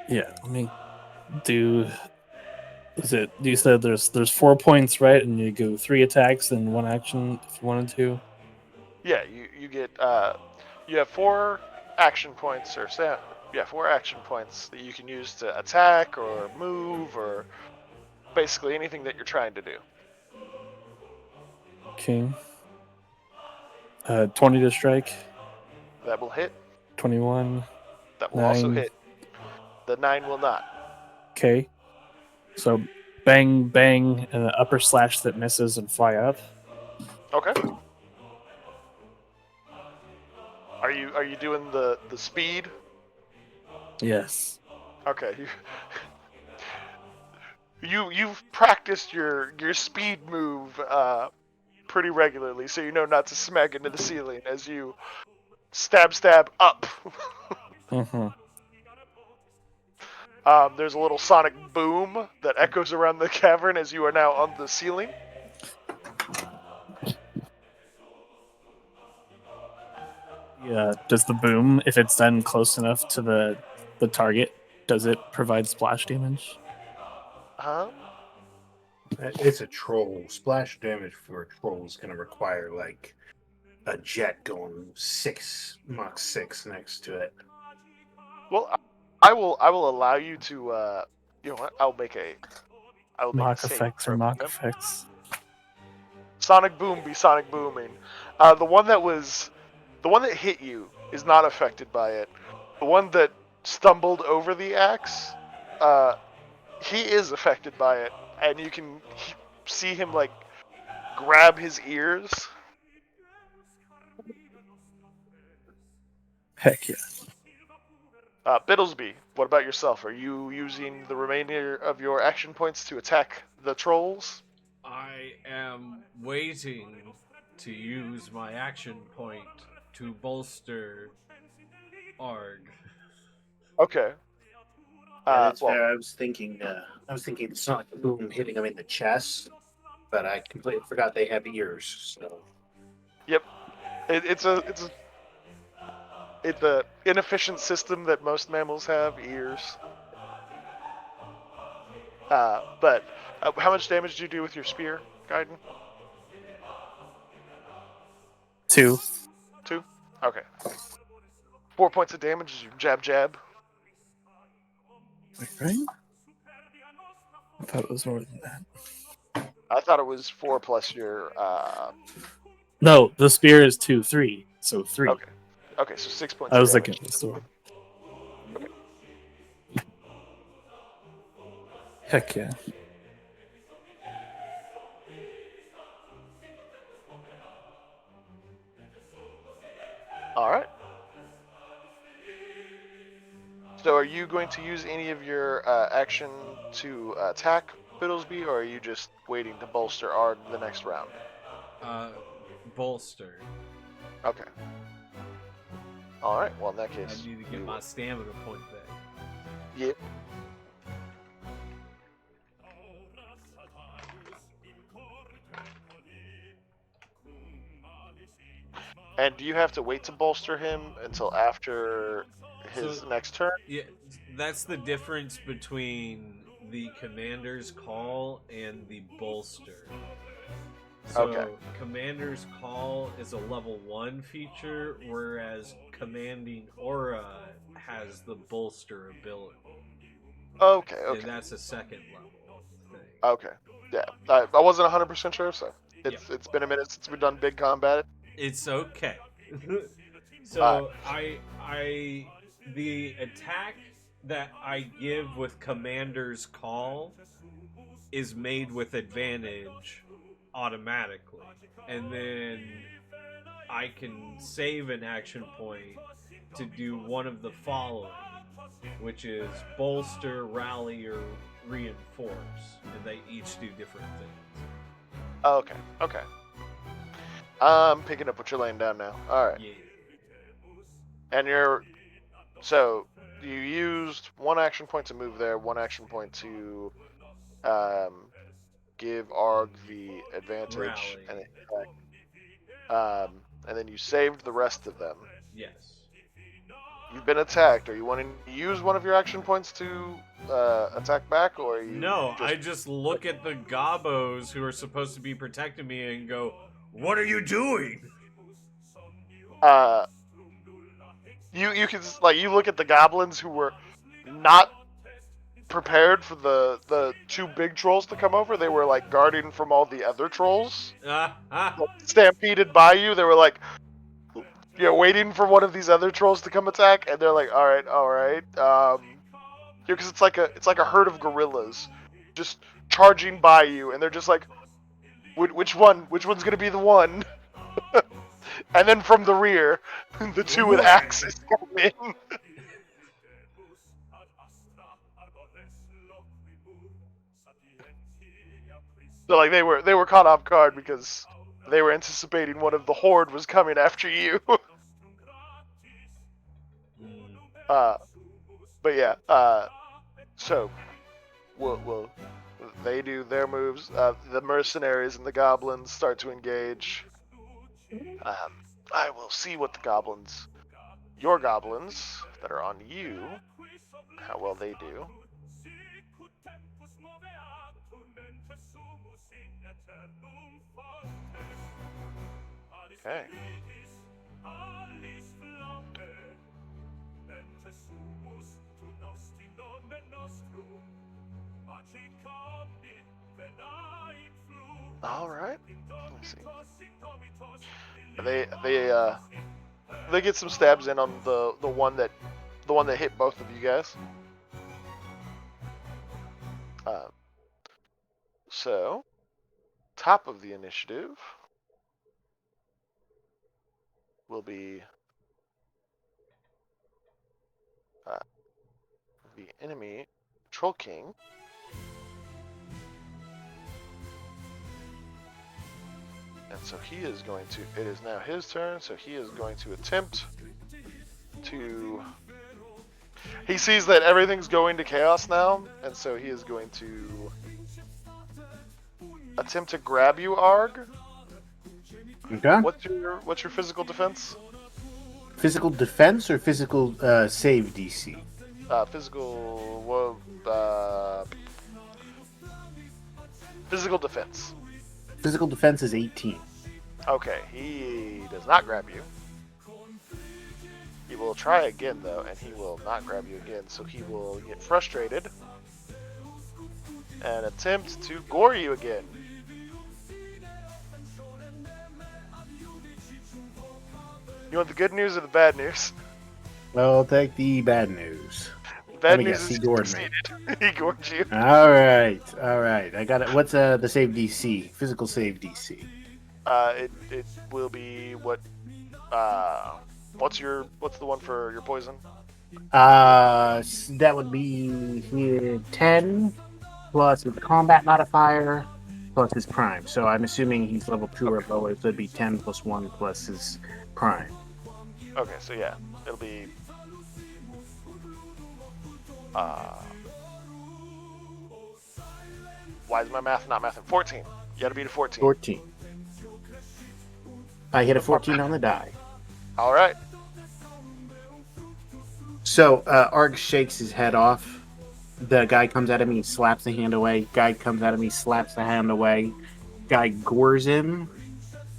Yeah, let me do. Is it? You said there's 4 points, right? And you go 3 attacks and 1 action if you wanted to. Yeah, you get you have 4 action points 4 action points that you can use to attack or move or basically anything that you're trying to do. King. 20 to strike. That will hit. 21. That will 9. also hit. The 9 will not. Okay. So bang, bang, and an upper slash that misses and fly up. Okay. Are you doing the speed? Yes. Okay. You've practiced your speed move pretty regularly, so you know not to smack into the ceiling as you stab up. Mm-hmm. There's a little sonic boom that echoes around the cavern as you are now on the ceiling. Yeah. Does the boom, if it's done close enough to the target, does it provide splash damage? It's a troll. Splash damage for a troll is going to require like a jet going Mach 6 next to it. Well, I will allow you to. You know what? I will make a Mock save effects or throw. mock Yep. effects. Sonic boom be sonic booming. The one that hit you is not affected by it. The one that stumbled over the axe, he is affected by it, and you can see him like grab his ears. Heck yeah. Bittlesbee, what about yourself? Are you using the remainder of your action points to attack the trolls? I am waiting to use my action point to bolster Argh. Okay. Yeah, that's Well, fair. I was thinking Sonic Boom hitting him in the chest, but I completely forgot they have ears. So yep. It's a inefficient system that most mammals have ears. But how much damage did you do with your spear, Gaiden? 2. 2? Okay. 4 points of damage as you jab jab. Wait, right? I thought it was more than that. I thought it was 4 plus your. No, the spear is 2, 3. So 3. Okay. Okay, so 6 points I of was damage. looking at the sword. Okay. Heck yeah. All right. So are you going to use any of your action to attack Bittlesbee, or are you just waiting to bolster Arg the next round? Bolster. Okay. All right. Well, in that I case, need to get my stamina point back. Yep. And do you have to wait to bolster him until after his next turn? Yeah, that's the difference between the commander's call and the bolster. So, Okay. commander's call is a level 1 feature, whereas commanding aura has the bolster ability. Okay. And Okay. that's a second level thing. Okay. Yeah. I wasn't 100% sure, so it's been a minute since we've done big combat. It's okay. So Alright. the attack that I give with commander's call is made with advantage automatically. And then I can save an action point to do one of the following, which is bolster, rally, or reinforce. And they each do different things. Okay. Okay. I'm picking up what you're laying down now. All right. Yeah. And you used one action point to move there, one action point to give Arg the advantage, Rally. and then you saved the rest of them. Yes. You've been attacked. Are you wanting to use one of your action points to attack back, or are you? No, I just look at the gobos who are supposed to be protecting me and go, "What are you doing?" You can you look at the goblins who were not prepared for the two big trolls to come over. They were like guarding from all the other trolls. Stampeded by you. They were like, waiting for one of these other trolls to come attack, and they're like, all right, because it's like a herd of gorillas, just charging by you, and they're just like, which one's gonna be the one? And then from the rear, the two with axes come in. So like they were caught off guard because they were anticipating one of the horde was coming after you. But yeah, so we'll they do their moves. The mercenaries and the goblins start to engage. I will see what your goblins that are on you, how well they do. Okay. All right. Let's see. They get some stabs in on the one that hit both of you guys. So top of the initiative will be the enemy Troll King. And so he is going to, it is now his turn, so he is going to attempt to, he sees that everything's going to chaos now, and so he is going to attempt to grab you, Argh. Okay. What's your physical defense? Physical defense or physical save DC? Physical defense. Physical defense is 18. Okay, he does not grab you. He will try again, though, and he will not grab you again, so he will get frustrated and attempt to gore you again. You want the good news or the bad news? I'll take the bad news. The bad Let me news guess, is he you gored me. succeeded. He gored you. All right. I got it. What's the save DC? Physical save DC. It will be what? What's the one for your poison? That would be here 10 plus his combat modifier plus his prime. So I'm assuming he's level 2 or lower, so it'd be 10 plus 1 plus his prime. Okay, so yeah, it'll be. Why is my math not mathing? 14. You gotta beat a 14. 14. I hit a 14 on the die. All right. So Argh shakes his head off. The guy comes at him, he slaps the hand away. Guy comes at him, he slaps the hand away. Guy gores him,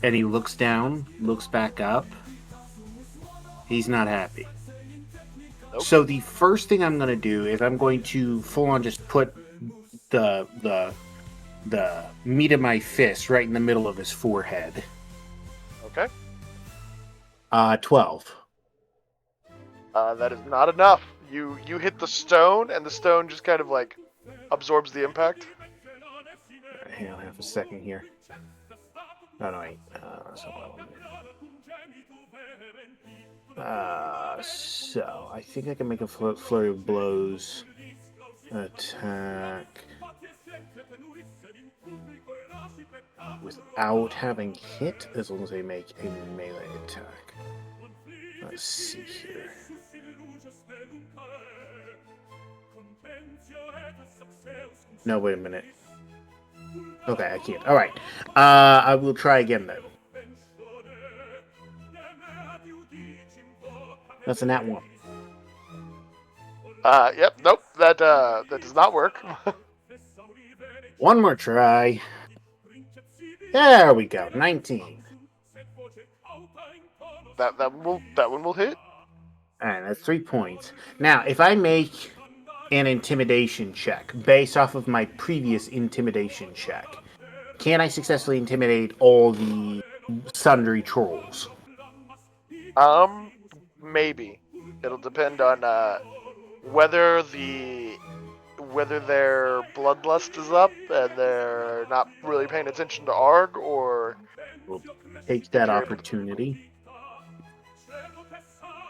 and he looks down, looks back up. He's not happy. Nope. So the first thing I'm going to do is I'm going to full on just put the meat of my fist right in the middle of his forehead. Okay. 12. That is not enough. You hit the stone, and the stone just kind of like absorbs the impact. Hang on half a second here. Oh, no, wait. So I think I can make a flurry of blows. Attack. Without having hit, as long as I make a melee attack. Let's see here. No, wait a minute. Okay, I can't. All right. I will try again then. That's a nat 1. Yep. Nope. That does not work. One more try. There we go. 19. that one will hit. All right, that's 3 points. Now, if I make an intimidation check based off of my previous intimidation check, can I successfully intimidate all the sundry trolls? Maybe. It'll depend on whether their bloodlust is up and they're not really paying attention to Argh, or We'll take that opportunity.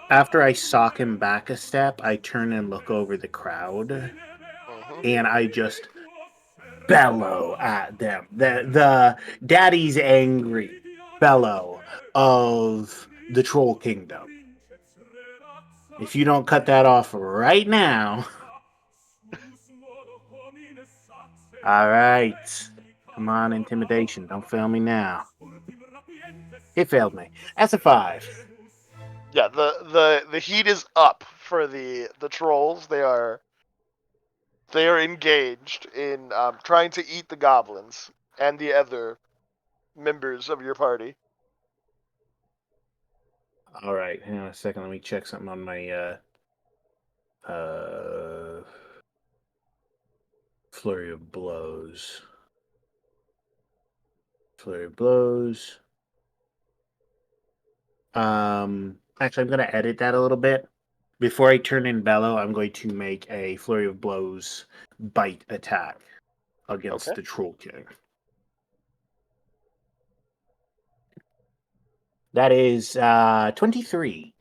After I sock him back a step, I turn and look over the crowd, and I just bellow at them. The daddy's angry bellow of the Troll Kingdom. If you don't cut that off right now... Alright. Come on, intimidation. Don't fail me now. It failed me. That's a 5. Yeah, the heat is up for the trolls. They are engaged in trying to eat the goblins and the other members of your party. All right, hang on a second. Let me check something on my flurry of blows. Flurry of blows. Actually, I'm gonna edit that a little bit. Before I turn in Bellow, I'm going to make a flurry of blows bite attack against Okay. the Troll King. That is 23.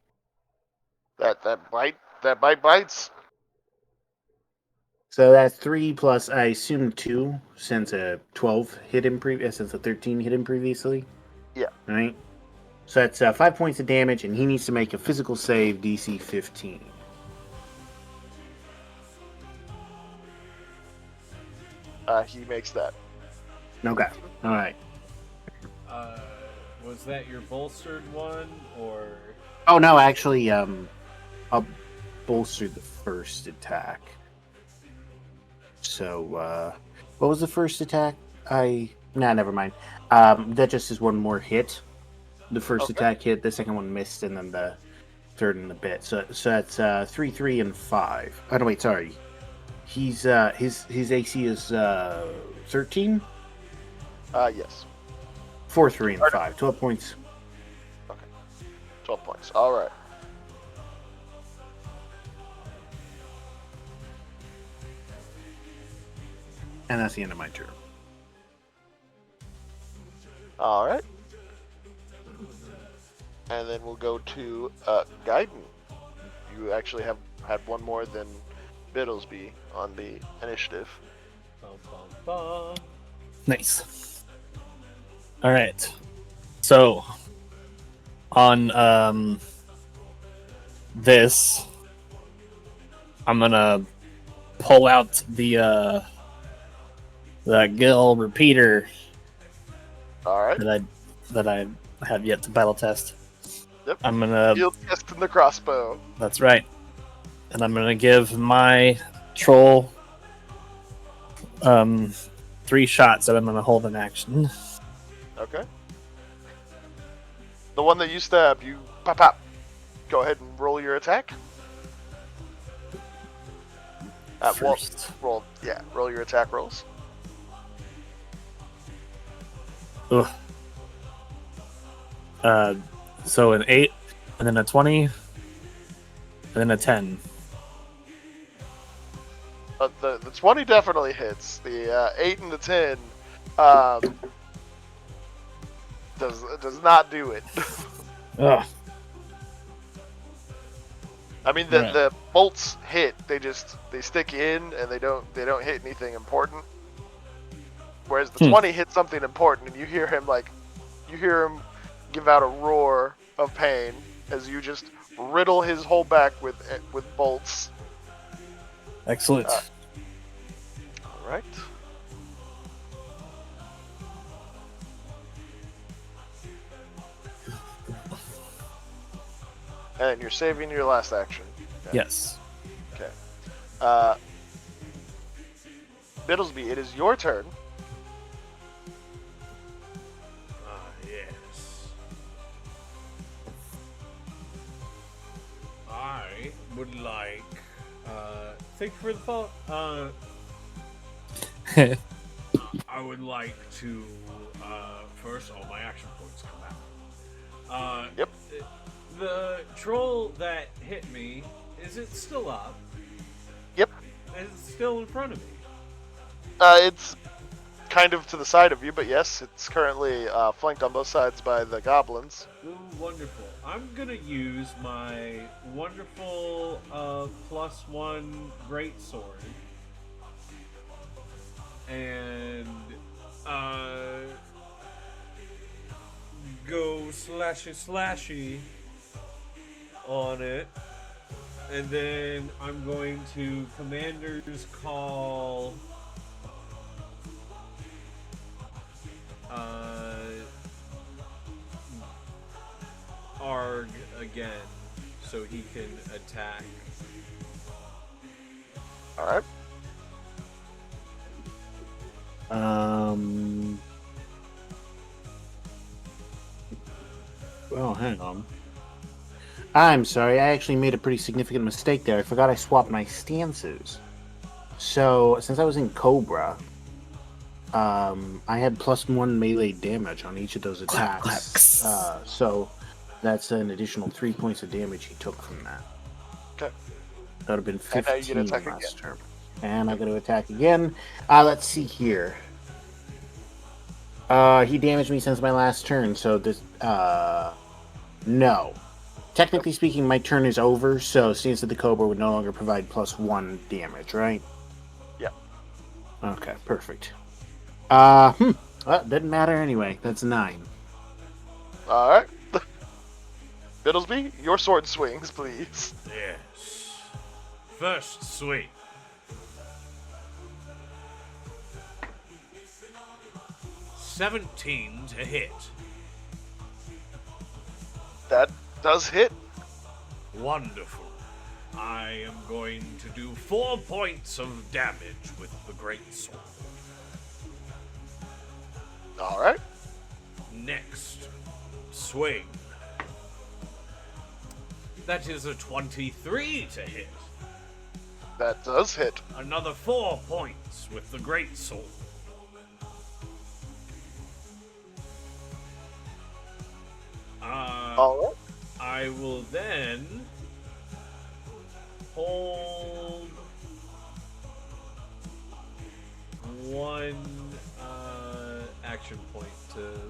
That bite bites. So that's 3 plus, I assume, 2, since a 12 hit him since a 13 hit him previously. Yeah. Right? So that's 5 points of damage, and he needs to make a physical save DC 15. He makes that. Okay. All right. Was that your bolstered one, or? Oh, no, actually, I'll bolster the first attack. So, what was the first attack? Never mind. That just is one more hit. The first attack hit, the second one missed, and then the third in the bit. So that's 3, 3, and 5. Oh no, wait, sorry. He's his AC is 13. Yes. 4, 3, and 5. 12 points. 12 points. All right. And that's the end of my turn. All right. And then we'll go to Gaiden. You actually have had one more than Bittlesbee on the initiative. Bum, bum, bum. Nice. All right. So on this, I'm gonna pull out the Gil repeater All right. that I have yet to battle test. Yep. I'm gonna. Field testing the crossbow. That's right. And I'm gonna give my troll 3 shots that I'm gonna hold in action. Okay. The one that you stab, you pop pop. Go ahead and roll your attack. First. Roll your attack rolls. Ugh. So an 8, and then a 20, and then a 10. The 20 definitely hits. The 8 and the 10 does not do it. Ugh. I mean Right. the bolts hit. They stick in and they don't hit anything important. Whereas the 20 hit something important, and you hear him give out a roar of pain as you just riddle his whole back with bolts. Excellent. All right. And you're saving your last action. Okay. Yes. Okay. Bittlesbee, it is your turn. Yes. I would like. Thank you for the thought. I would like to. First, all my action points come out. Yep. The troll that hit me, is it still up? Yep. Is it still in front of me? It's kind of to the side of you, but yes, it's currently flanked on both sides by the goblins. Ooh, wonderful. I'm gonna use my wonderful +1 greatsword and go slashy on it, and then I'm going to Commander's Call Argh again, so he can attack. All right. Well, hang on. I'm sorry, I actually made a pretty significant mistake there. I forgot I swapped my stances. So, since I was in Cobra, I had +1 melee damage on each of those Clap, attacks. clap. So, that's an additional 3 points of damage he took from that. Okay. That would have been And now you 15 get attack last again. turn. And I got to attack again. Let's see here. He damaged me since my last turn, so this, no. Technically speaking, my turn is over, so Stance of the Cobra would no longer provide +1 damage, right? Yeah. Okay, perfect. Well, doesn't matter anyway. That's 9. All right. Bittlesbee, your sword swings, please. Yes. First swing. 17 to hit. That does hit. Wonderful. I am going to do 4 points of damage with the great sword. All right. Next swing. That is a 23 to hit. That does hit. Another 4 points with the great sword. All right. I will then hold 1 action point to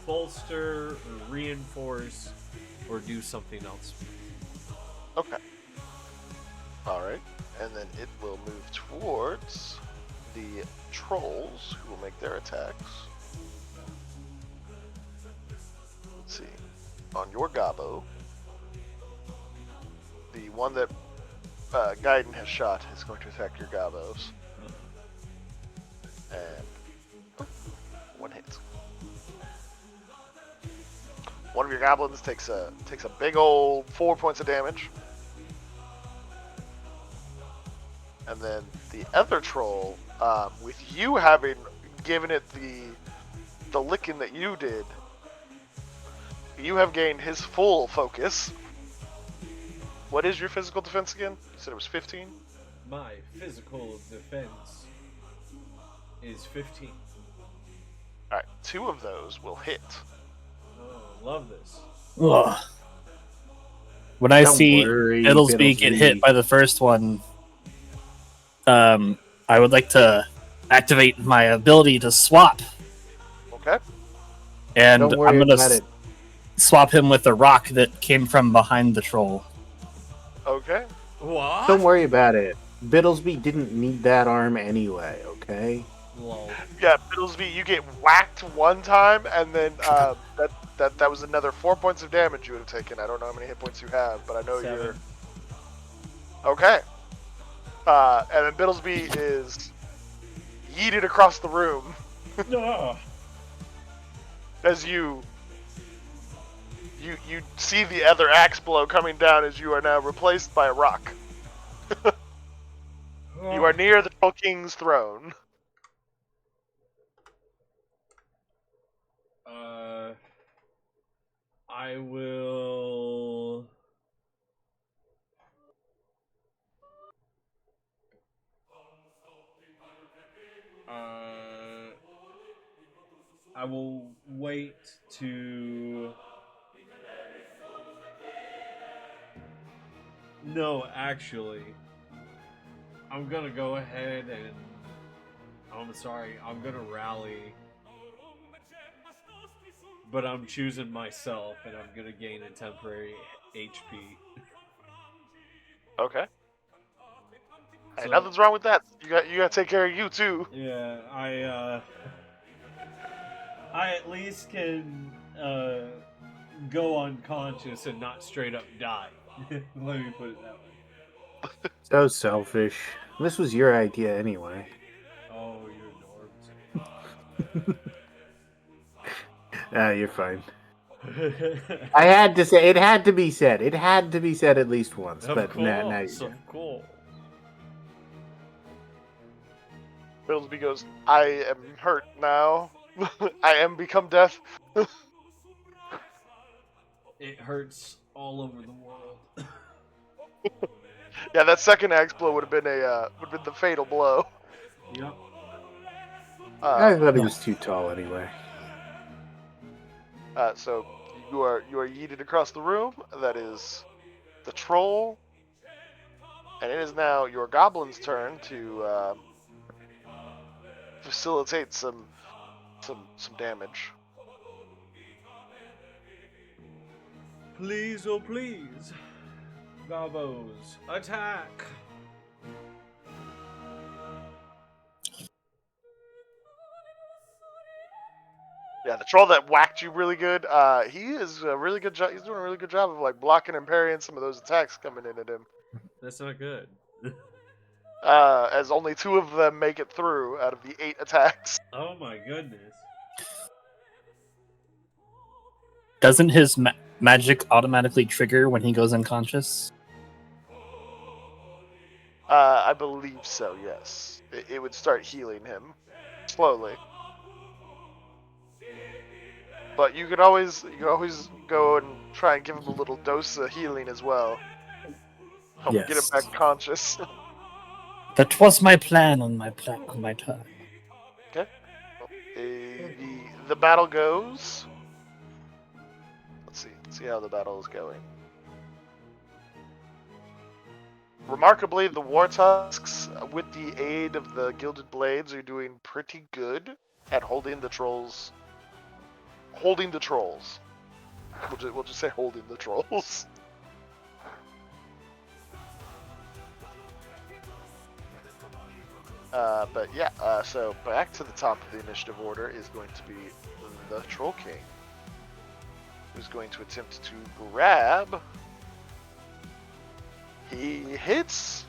bolster or reinforce or do something else. Okay. All right. And then it will move towards the trolls, who will make their attacks. Let's see. On your Gabo, the one that Gaiden has shot is going to attack your Gabos. And 1 hit. One of your goblins takes a big old 4 points of damage. And then the other troll, with you having given it the licking that you did, you have gained his full focus. What is your physical defense again? You said it was 15? My physical defense is 15. Alright, 2 of those will hit. Oh, love this. Ugh. When I Don't see worry, Bittlesbee get hit by the first one, I would like to activate my ability to swap, Okay? and Don't I'm worry gonna about it. swap him with the rock that came from behind the troll. Okay. What? Don't worry about it. Bittlesbee didn't need that arm anyway, okay? Lol. Yeah, Bittlesbee, you get whacked one time, and then that was another 4 points of damage you would have taken. I don't know how many hit points you have, but I know 7. you're... Okay. And then Bittlesbee is yeeted across the room No. as you see the other axe blow coming down as you are now replaced by a rock. You are near the Troll King's throne. I will. I will wait to. No, actually, I'm gonna go ahead and. I'm sorry, I'm gonna rally. But I'm choosing myself, and I'm gonna gain a temporary HP. Okay. Hey, So- nothing's wrong with that. You got to take care of you too. Yeah, I at least can go unconscious and not straight up die. Let me put it that way. So selfish. This was your idea anyway. Oh, you're You're fine. norms. I had to say, it had to be said. It had to be said at least once, Of but course, now you of did. course. Bittlesbee goes, I am hurt now. I am become death. It hurts all over the world. Yeah, that second axe blow would have been the fatal blow. Yep. I thought he was too tall anyway. So you are yeeted across the room. That is the troll, and it is now your goblin's turn to facilitate some damage. Please, oh please. Gobos, attack! Yeah, the troll that whacked you really good. He is a really good job. He's doing a really good job of like blocking and parrying some of those attacks coming in at him. That's not good. As only 2 of them make it through out of the 8 attacks. Oh my goodness. Doesn't his magic automatically trigger when he goes unconscious? I believe so. Yes, it would start healing him slowly. But you could always go and try and give him a little dose of healing as well. Help get him Yes. back conscious. That was my plan on my turn. Okay. The battle goes. Let's see how the battle is going. Remarkably, the War Tusks, with the aid of the Gilded Blades, are doing pretty good at holding the trolls. We'll just say holding the trolls. But yeah, so back to the top of the initiative order is going to be the Troll King, who's going to attempt to grab. He hits,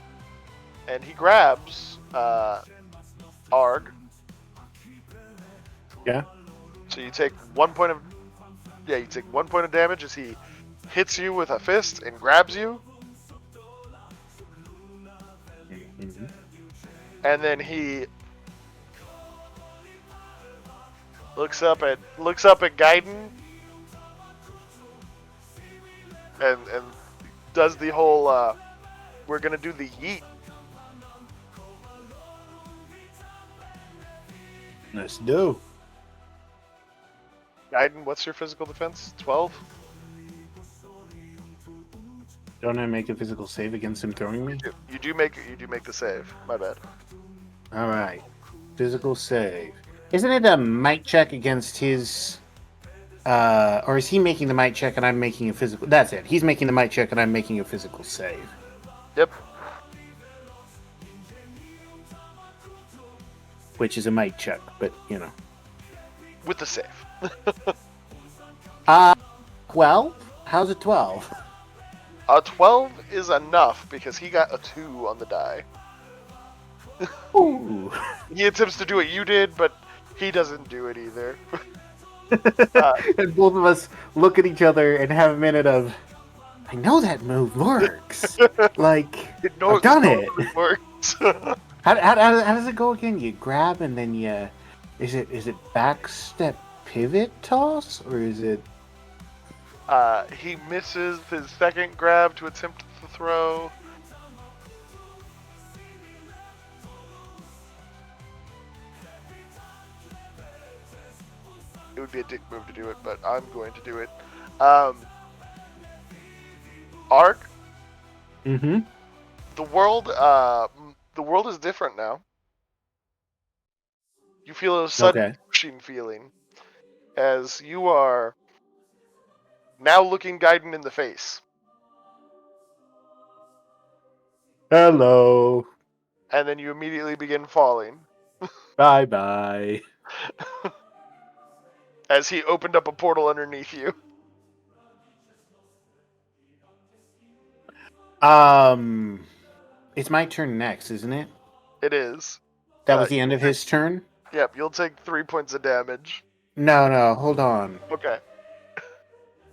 and he grabs Argh. Yeah. So you take 1 point of damage as he hits you with a fist and grabs you. Mm-hmm. And then he looks up at Gaiden and does the whole we're gonna do the yeet. Let's do. Gaiden, what's your physical defense? 12? Don't I make a physical save against him throwing me? You do make the save. My bad. All right. Physical save. Isn't it a might check against his... or is he making the might check and I'm making a physical... That's it. He's making the might check and I'm making a physical save. Yep. Which is a might check, but, you know. With the save. 12? How's a 12? A 12 is enough because he got a 2 on the die. Ooh. He attempts to do what you did, but he doesn't do it either. And both of us look at each other and have a minute of, I know that move works. Like, I've done it. Works. How does it go again? You grab and then you... Is it back step pivot toss? Or is it... He misses his second grab to attempt the throw. It would be a dick move to do it, but I'm going to do it. Argh, Mm-hmm. the world is different now. You feel a sudden pushing feeling as you are now looking Gaiden in the face. Hello. And then you immediately begin falling. Bye-bye. As he opened up a portal underneath you. It's my turn next, isn't it? It is. That was the end of his turn? Yep, you'll take 3 points of damage. No, hold on. Okay.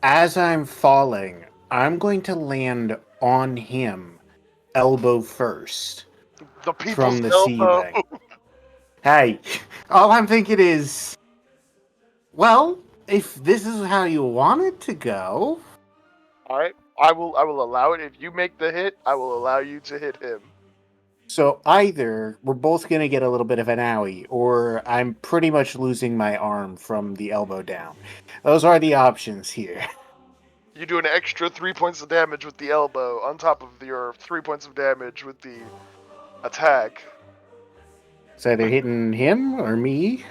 As I'm falling, I'm going to land on him, elbow first, The people's from the elbow. ceiling. Hey, all I'm thinking is, well, if this is how you want it to go... Alright, I will allow it. If you make the hit, I will allow you to hit him. So either we're both going to get a little bit of an owie, or I'm pretty much losing my arm from the elbow down. Those are the options here. You do an extra 3 points of damage with the elbow on top of your 3 points of damage with the attack. It's either hitting him or me.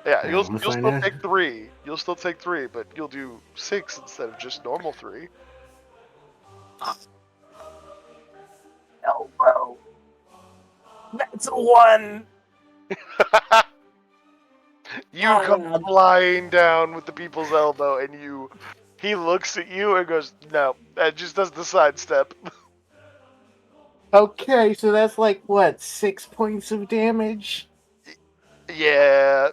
Yeah, I you'll wanna still find out. take 3. You'll still take 3, but you'll do 6 instead of just normal 3. Elbow. That's a 1. You come flying down with the people's elbow, and he looks at you and goes, "No," and just does the sidestep. Okay, so that's like, what, 6 points of damage? Yeah.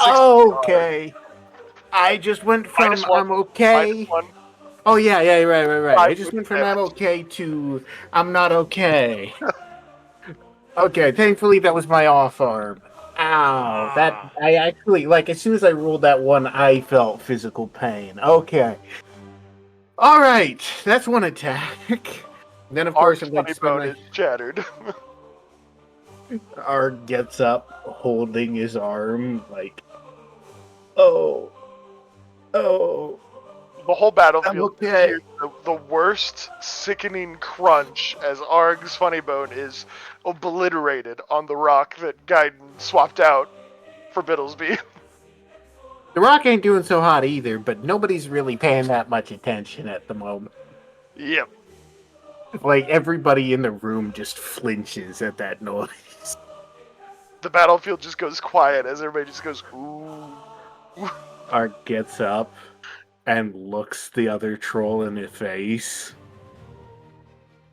Okay. I just went from -1. I'm okay. -1. Oh, yeah, right. I 5 just points went of from I'm damage. okay to I'm not okay. Okay, thankfully that was my off arm. Ow. That, I actually, like, as soon as I rolled that one, I felt physical pain. Okay. Alright, that's one attack. Then, of course, I'm Argh's going funny to spend bone my... is shattered. Argh gets up, holding his arm, like, oh, The whole I'm battlefield okay. hears the worst, sickening crunch as Argh's funny bone is obliterated on the rock that Gaiden swapped out for Bittlesbee. The rock ain't doing so hot either, but nobody's really paying that much attention at the moment. Yep. Like, everybody in the room just flinches at that noise. The battlefield just goes quiet as everybody just goes, ooh. Argh gets up and looks the other troll in the face.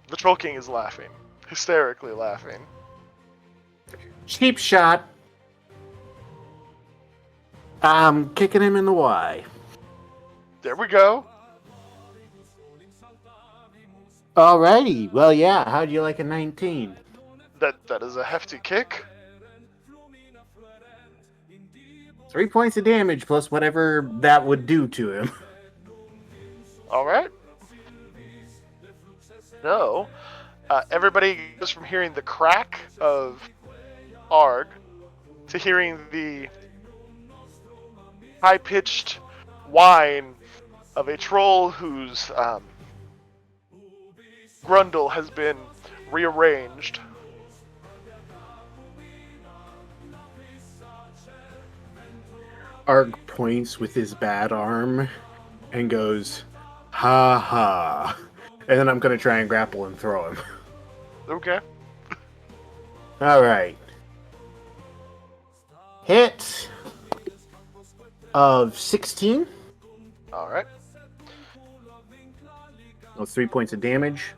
The Troll King is laughing. Hysterically laughing. Cheap shot. I'm kicking him in the Y. There we go. Alrighty. Well, yeah. How'd you like a 19? That is a hefty kick. 3 points of damage plus whatever that would do to him. Alright. So, everybody goes from hearing the crack of Argh to hearing the high-pitched whine of a troll whose grundle has been rearranged. Argh points with his bad arm and goes, ha ha. And then I'm going to try and grapple and throw him. Okay. Alright. Hit of 16. Alright. That's 3 points of damage.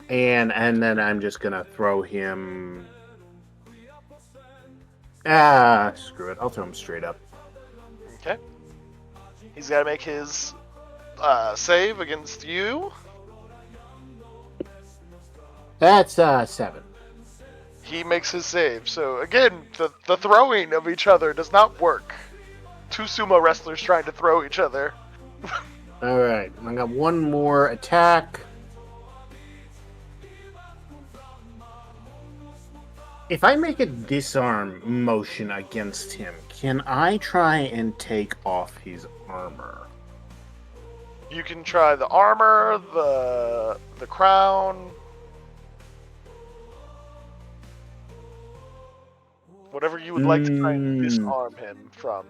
And then I'm just going to throw him... screw it. I'll throw him straight up. Okay. He's got to make his save against you. That's 7. He makes his save. So again, the throwing of each other does not work. Two sumo wrestlers trying to throw each other. Alright. I got one more attack. If I make a disarm motion against him, can I try and take off his armor? You can try the armor, the crown, whatever you would like to try and disarm him from.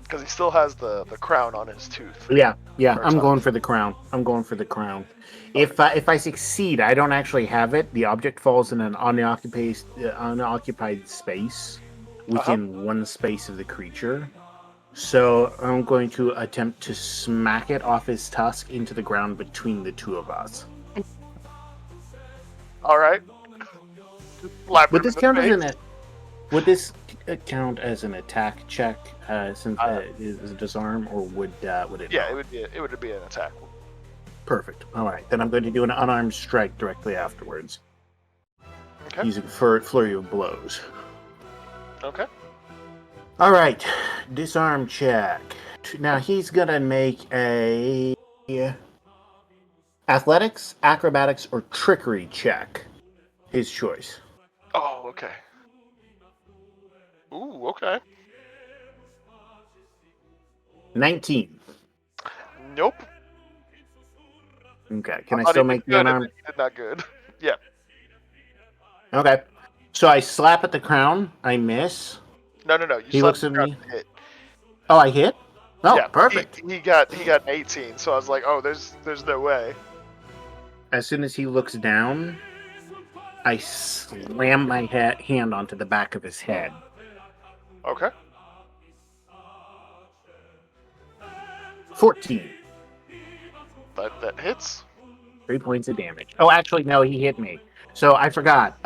Because he still has the crown on his tooth. Yeah, Or I'm something. going for the crown. If I succeed, I don't actually have it. The object falls in an unoccupied space within one space of the creature. So I'm going to attempt to smack it off his tusk into the ground between the two of us. All right. Would this count as an Would this count as an attack check since it is a disarm, or would it? Yeah, not? it would be an attack. Perfect. All right, then I'm going to do an unarmed strike directly afterwards, Okay. using flurry of blows. Okay. All right, disarm check. Now he's gonna make a athletics, acrobatics, or trickery check. His choice. Oh, okay. Ooh, okay. 19. Nope. Okay, can I thought still he make did the good, and unarmed? then he did not good. Yeah. Okay. So I slap at the crown. I miss. No. You He slapped looks at the ground me. and hit. Oh, I hit? Oh, Yeah. perfect. He got an 18. So I was like, oh, there's no way. As soon as he looks down, I slam my hand onto the back of his head. Okay. 14. That hits. 3 points of damage. Oh, actually, no, he hit me. So I forgot.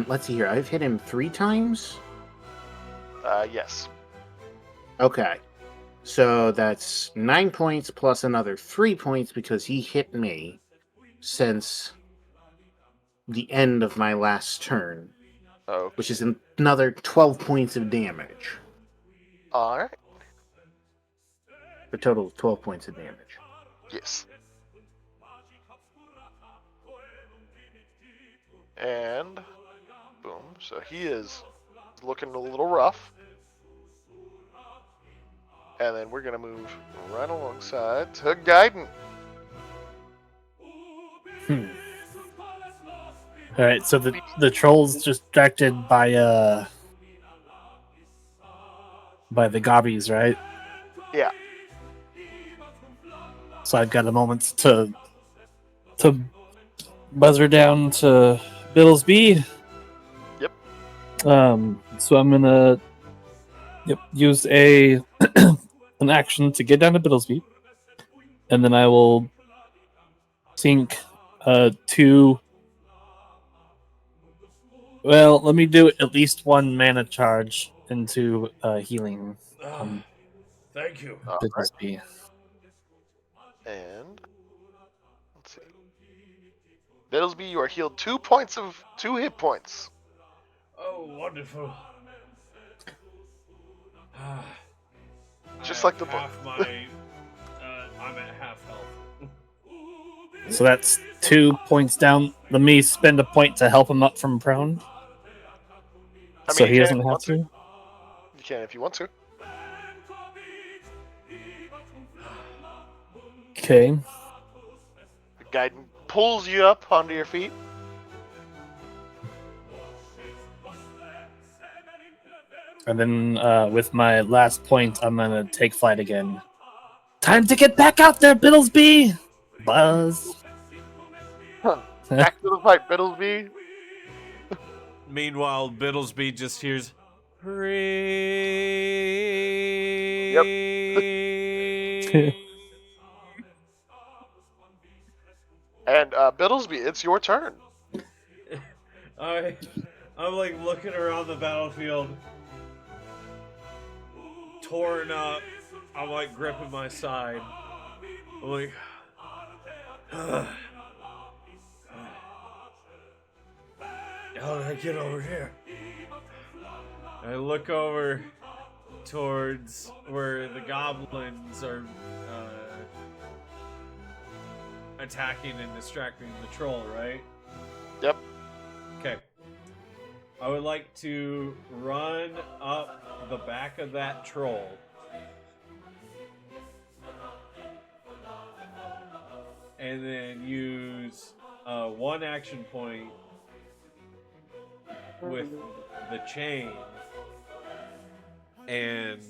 Let's see here. I've hit him 3 times. Yes. Okay. So that's 9 points plus another 3 points because he hit me since the end of my last turn, Oh. which is another 12 points of damage. All right. A total of 12 points of damage. Yes. And boom. So he is looking a little rough. And then we're gonna move right alongside to Gaiden. All right, so the troll's distracted by the gobbies, right? Yeah. So I've got a moment to buzzer down to Bittlesbee. Yep. So I'm gonna use an action to get down to Bittlesbee, and then I will sink 2. Well, let me do at least 1 mana charge into healing. Thank you. Bittlesbee. And let's see. Bittlesbee, you are healed 2 hit points. Oh, wonderful. Just like the book. half my. I'm at half health. So that's 2 points down. Let me spend a point to help him up from prone. I So mean, he you doesn't can have to. You can if you want to. Okay. Gaiden pulls you up onto your feet. And then with my last point, I'm gonna take flight again. Time to get back out there, Bittlesbee! Buzz. Back to the fight, Bittlesbee. Meanwhile, Bittlesbee just hears. Yep. And Bittlesbee, it's your turn. I'm like looking around the battlefield, torn up. I'm like gripping my side. I'm like, how did I get over here? I look over towards where the goblins are attacking and distracting the troll, right? Yep. Okay. I would like to run up the back of that troll. And then use 1 action point with the chain and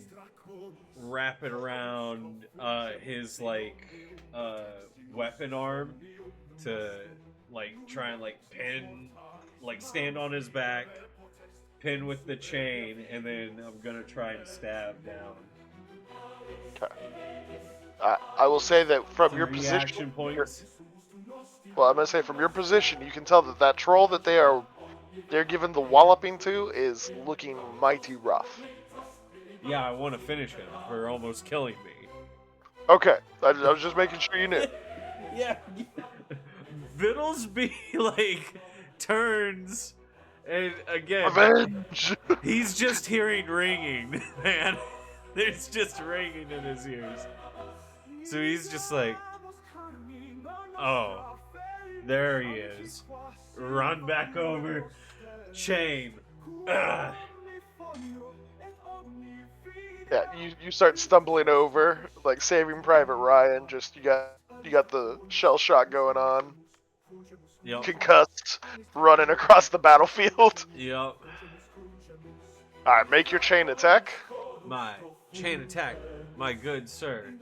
wrap it around his weapon arm to try and pin, stand on his back, pin with the chain, and then I'm gonna try and stab down. Okay. I will say that from your 3 position. action points. Well, I'm gonna say from your position, you can tell that troll that they are they're given the walloping to is looking mighty rough. Yeah, I want to finish him for almost killing me. Okay, I was just making sure you knew. Yeah. Bittlesbee, like, turns, and again, Revenge! he's just hearing ringing, man. There's just ringing in his ears. So he's just like, oh, there he is. Run back over. Chain. Ugh. Yeah, you start stumbling over, like Saving Private Ryan. Just you got the shell shock going on, Yep. concussed, running across the battlefield. Yep. All right, make your chain attack, My chain attack, my good sir,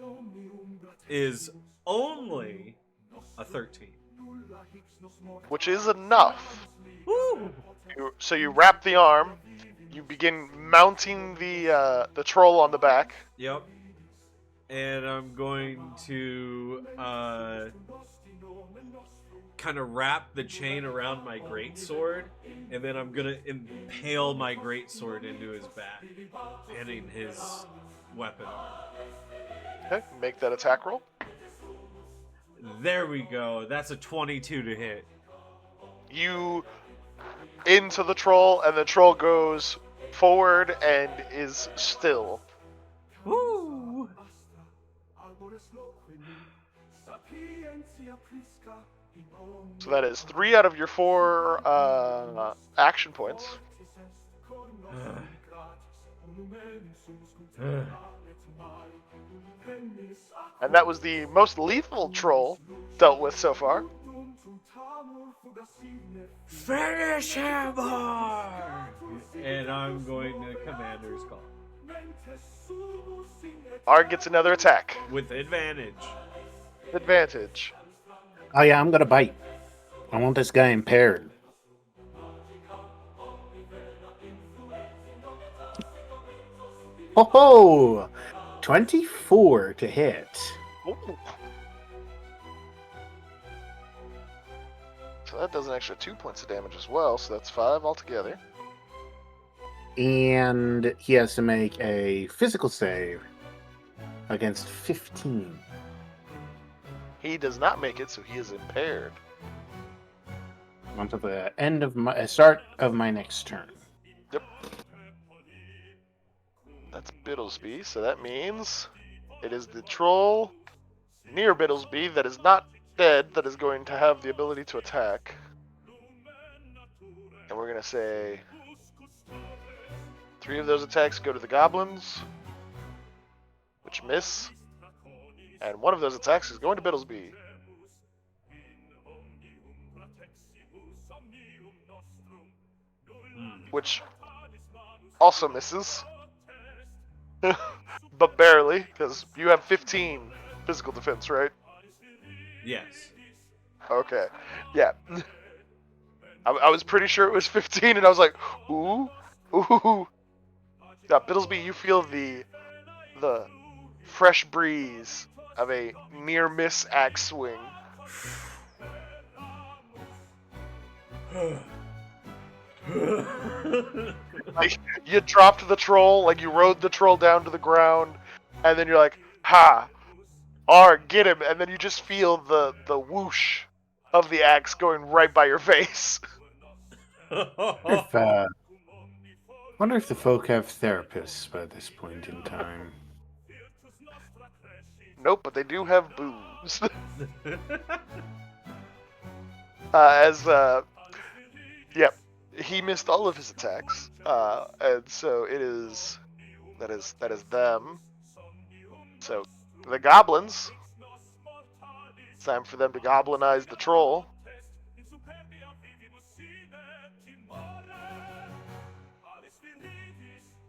is only a 13. which is enough. Woo! So you wrap the arm, you begin mounting the troll on the back. Yep. And I'm going to kind of wrap the chain around my greatsword, and then I'm gonna impale my greatsword into his back, pinning his weapon arm. Okay, make that attack roll. There we go. That's a 22 to hit. You into the troll, and the troll goes forward and is still. Woo! So that is 3 out of your 4 action points. And that was the most lethal troll dealt with so far. Finish him hard! And I'm going to Commander's Call. Argh gets another attack. With advantage. Advantage. Oh yeah, I'm gonna bite. I want this guy impaired. Ho ho! 24 to hit. Ooh. So that does an extra 2 points of damage as well, so that's 5 altogether. And he has to make a physical save against 15. He does not make it, so he is impaired. Until the end of my start of my next turn. Yep. That's Bittlesbee, so that means it is the troll near Bittlesbee that is not dead that is going to have the ability to attack. And we're going to say 3 of those attacks go to the goblins, which miss. And 1 of those attacks is going to Bittlesbee. Which also misses. But barely, because you have 15 physical defense, right? Yes. Okay. Yeah. I was pretty sure it was 15, and I was like, ooh, ooh. Now, Bittlesbee, you feel the fresh breeze of a near miss axe swing. Like, you dropped the troll, like you rode the troll down to the ground, and then you're like, ha, Argh, get him, and then you just feel the whoosh of the axe going right by your face. Wonder if the folk have therapists by this point in time. Nope, but they do have booze. Yep, he missed all of his attacks, and so that is them. So the goblins, it's time for them to goblinize the troll.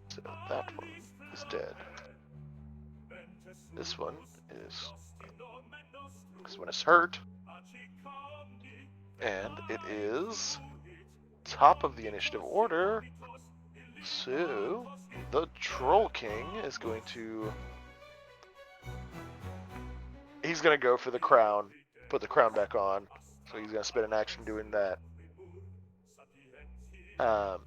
So that one is dead. This one is hurt. And it is top of the initiative order. So the Troll King is going to... He's going to go for the crown. Put the crown back on. So he's going to spend an action doing that. Um,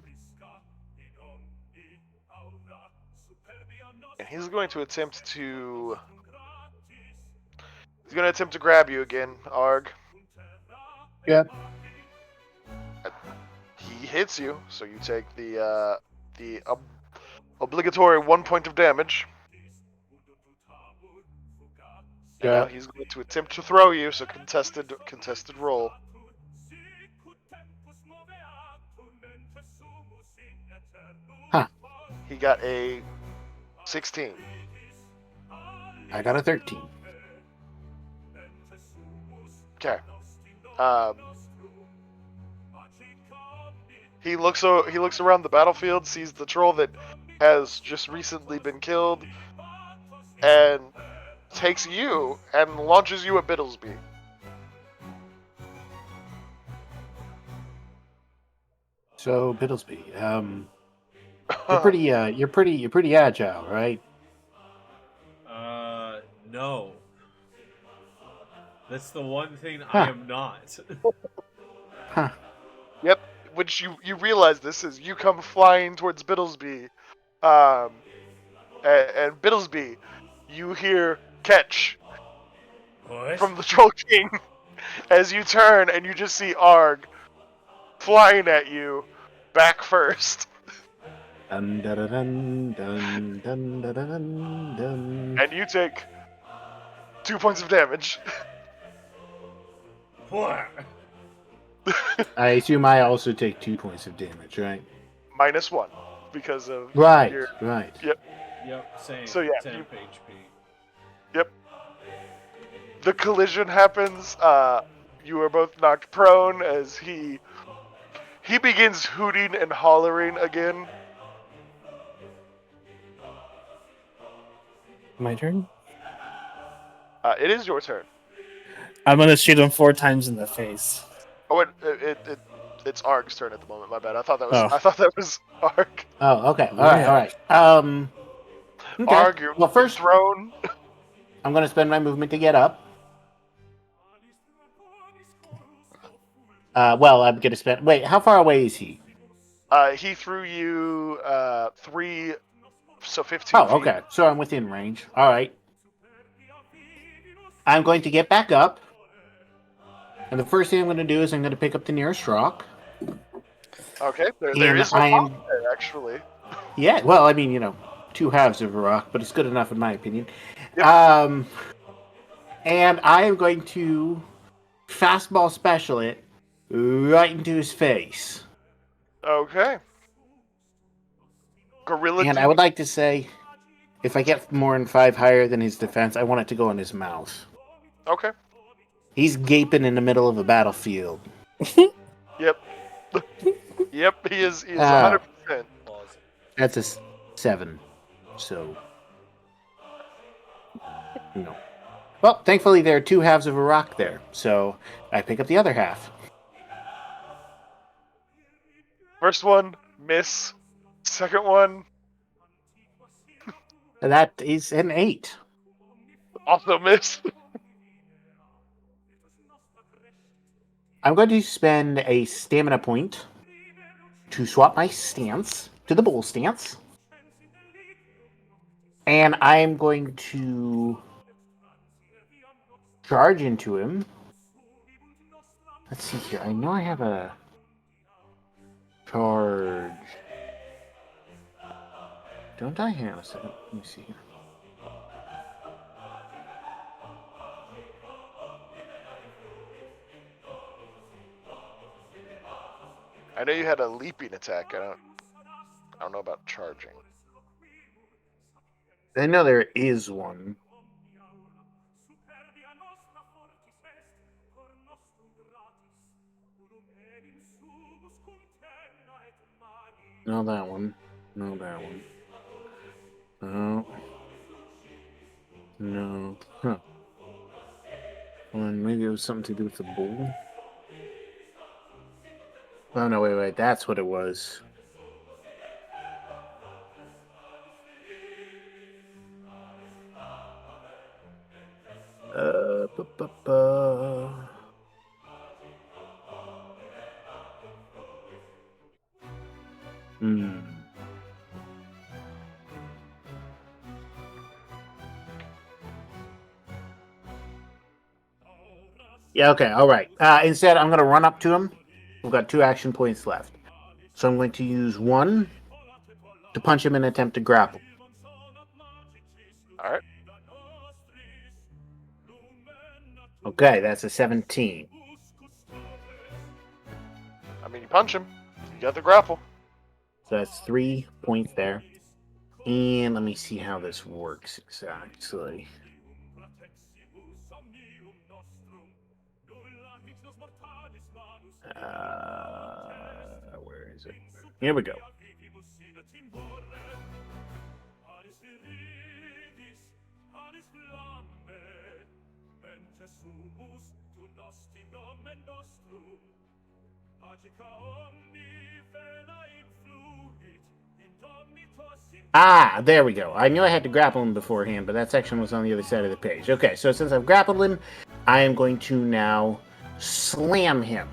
and he's going to attempt to grab you again, Argh. Yeah. He hits you, so you take the obligatory 1 point of damage. And Yeah. now he's going to attempt to throw you, so contested roll. Huh. He got a 16. I got a 13. Okay. He looks around the battlefield, sees the troll that has just recently been killed, and takes you and launches you at Bittlesbee. So Bittlesbee, you're pretty agile, right? No. That's the one thing I Huh. am not. Huh. Yep. Which you realize this is you come flying towards Bittlesbee, and Bittlesbee, you hear catch What? from the Troll King as you turn and you just see Argh flying at you, back first, Dun, dun, dun, dun, dun, dun, dun, dun. and you take 2 points of damage. What? I assume I also take 2 points of damage, right? -1 because of Right. your. Right. Yep. Yep, same. So, yeah, Temp HP. Yep. The collision happens. You are both knocked prone as he begins hooting and hollering again. My turn. It is your turn. I'm gonna shoot him 4 times in the face. Oh, it's Argh's turn at the moment. My bad. I thought that Oh. was Argh. Oh, okay. All Yeah. right. Okay. Argh, you're Well, first, thrown. I'm going to spend my movement to get up. Well, I'm going to spend. Wait, how far away is he? He threw you 3, so 15 Oh, feet. okay. So I'm within range. All right. I'm going to get back up. And the first thing I'm going to do is I'm going to pick up the nearest rock. Okay, there And is no I am. rock there, actually. Yeah, well, I mean, 2 halves of a rock, but it's good enough in my opinion. Yep. And I am going to fastball special it right into his face. Okay. Gorilla And I dude. would like to say, if I get more than 5 higher than his defense, I want it to go in his mouth. Okay. He's gaping in the middle of a battlefield. Yep. Yep, he is 100%. That's a 7. So, Well, thankfully there are 2 halves of a rock there, so I pick up the other half. First one, miss. Second one, That is an 8. also miss. I'm going to spend a stamina point to swap my stance to the bull stance. And I'm going to charge into him. Let's see here. I know I have a charge. Don't I? Hang on a second. Let me see. I know you had a leaping attack. I don't know about charging. I know there is one. No, that one. No, that one. No. No. Huh. Well, maybe it was something to do with the bull. Oh, no, wait. That's what it was. Hmm. Yeah, okay, all right. Instead, I'm going to run up to him. We've got 2 action points left. So I'm going to use 1 to punch him and attempt to grapple. All right. Okay, that's a 17. I mean, you punch him. You got the grapple. So that's 3 points there. And let me see how this works exactly. Where is it? Here we go. Ah, there we go. I knew I had to grapple him beforehand, but that section was on the other side of the page. Okay, so since I've grappled him, I am going to now slam him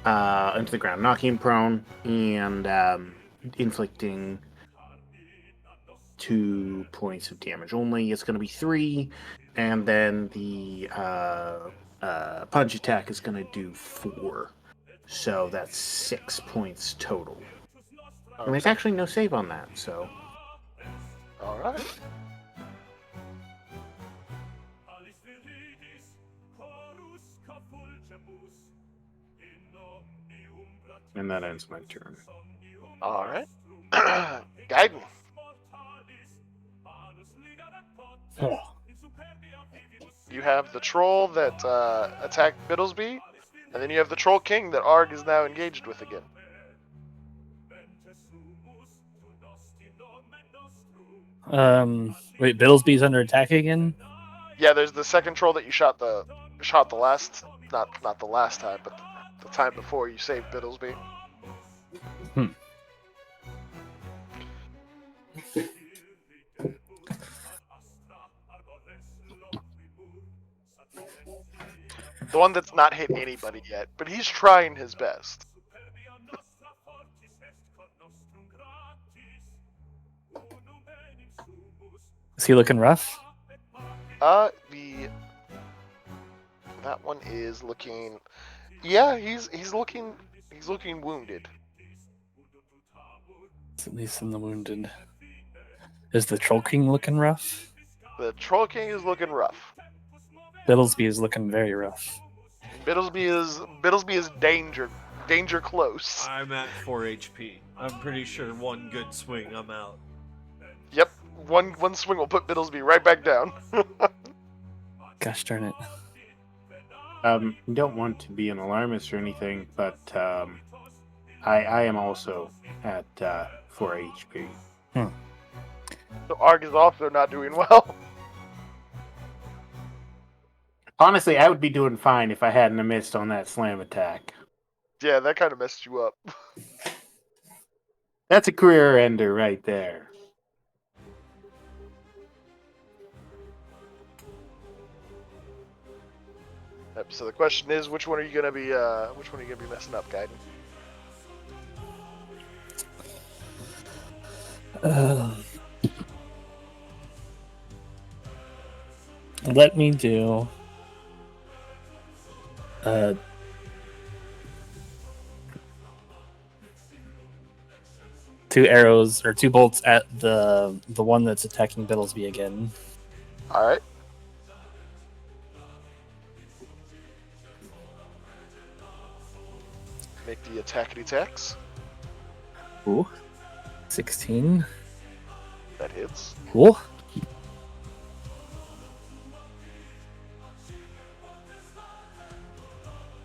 into the ground, knocking him prone and inflicting 2 points of damage only. It's going to be 3, and then the punch attack is going to do 4. So that's 6 points total. Okay. And there's actually no save on that, so... All right. And that ends my turn. All right. Gaiden. Oh. You have the troll that attacked Bittlesbee, and then you have the troll king that Argh is now engaged with again. Wait, Bittlesbee's under attack again? Yeah, there's the second troll that you shot the last, not the last time, but the time before you saved Bittlesbee. The one that's not hit anybody yet, but he's trying his best. Is he looking rough? That one is looking. Yeah, he's looking wounded. At least in the wounded. Is the Troll King looking rough? The troll king is looking rough. Bittlesbee is looking very rough. Bittlesbee is danger close. I'm at 4 HP. I'm pretty sure one good swing, I'm out. Yep, one swing will put Bittlesbee right back down. Gosh darn it. You don't want to be an alarmist or anything, but I am also at 4 HP. So Argh is also not doing well. Honestly, I would be doing fine if I hadn't missed on that slam attack. Yeah, that kind of messed you up. That's a career ender right there. Yep, so the question is, which one are you gonna be messing up, Gaiden? Let me do 2 arrows or 2 bolts at the one that's attacking Bittlesbee again. All right. Make the attackity attacks. Ooh. 16. That hits. Cool.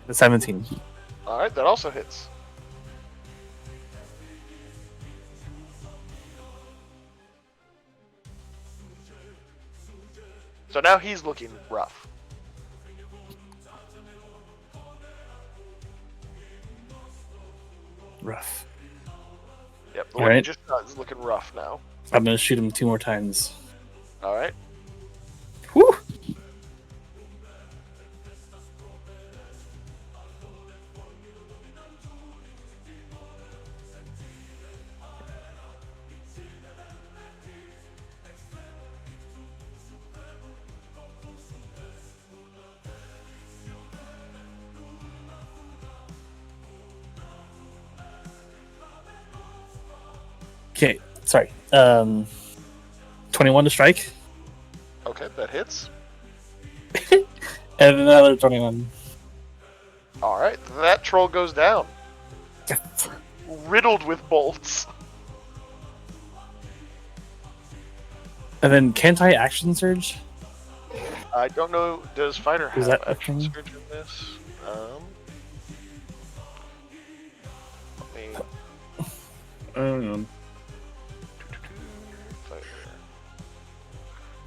The 17. All right, that also hits. So now he's looking rough. Rough. Yep, the All one you right. just shot is looking rough now. I'm gonna shoot him 2 more times. All right. Whew. Okay, sorry. 21 to strike, Okay, that hits. and another 21. All right, that troll goes down, Yes. riddled with bolts. And then can't I action surge? I don't know. Does fighter Is have that a action thing? surge in this? Let me. I don't know. Fighter.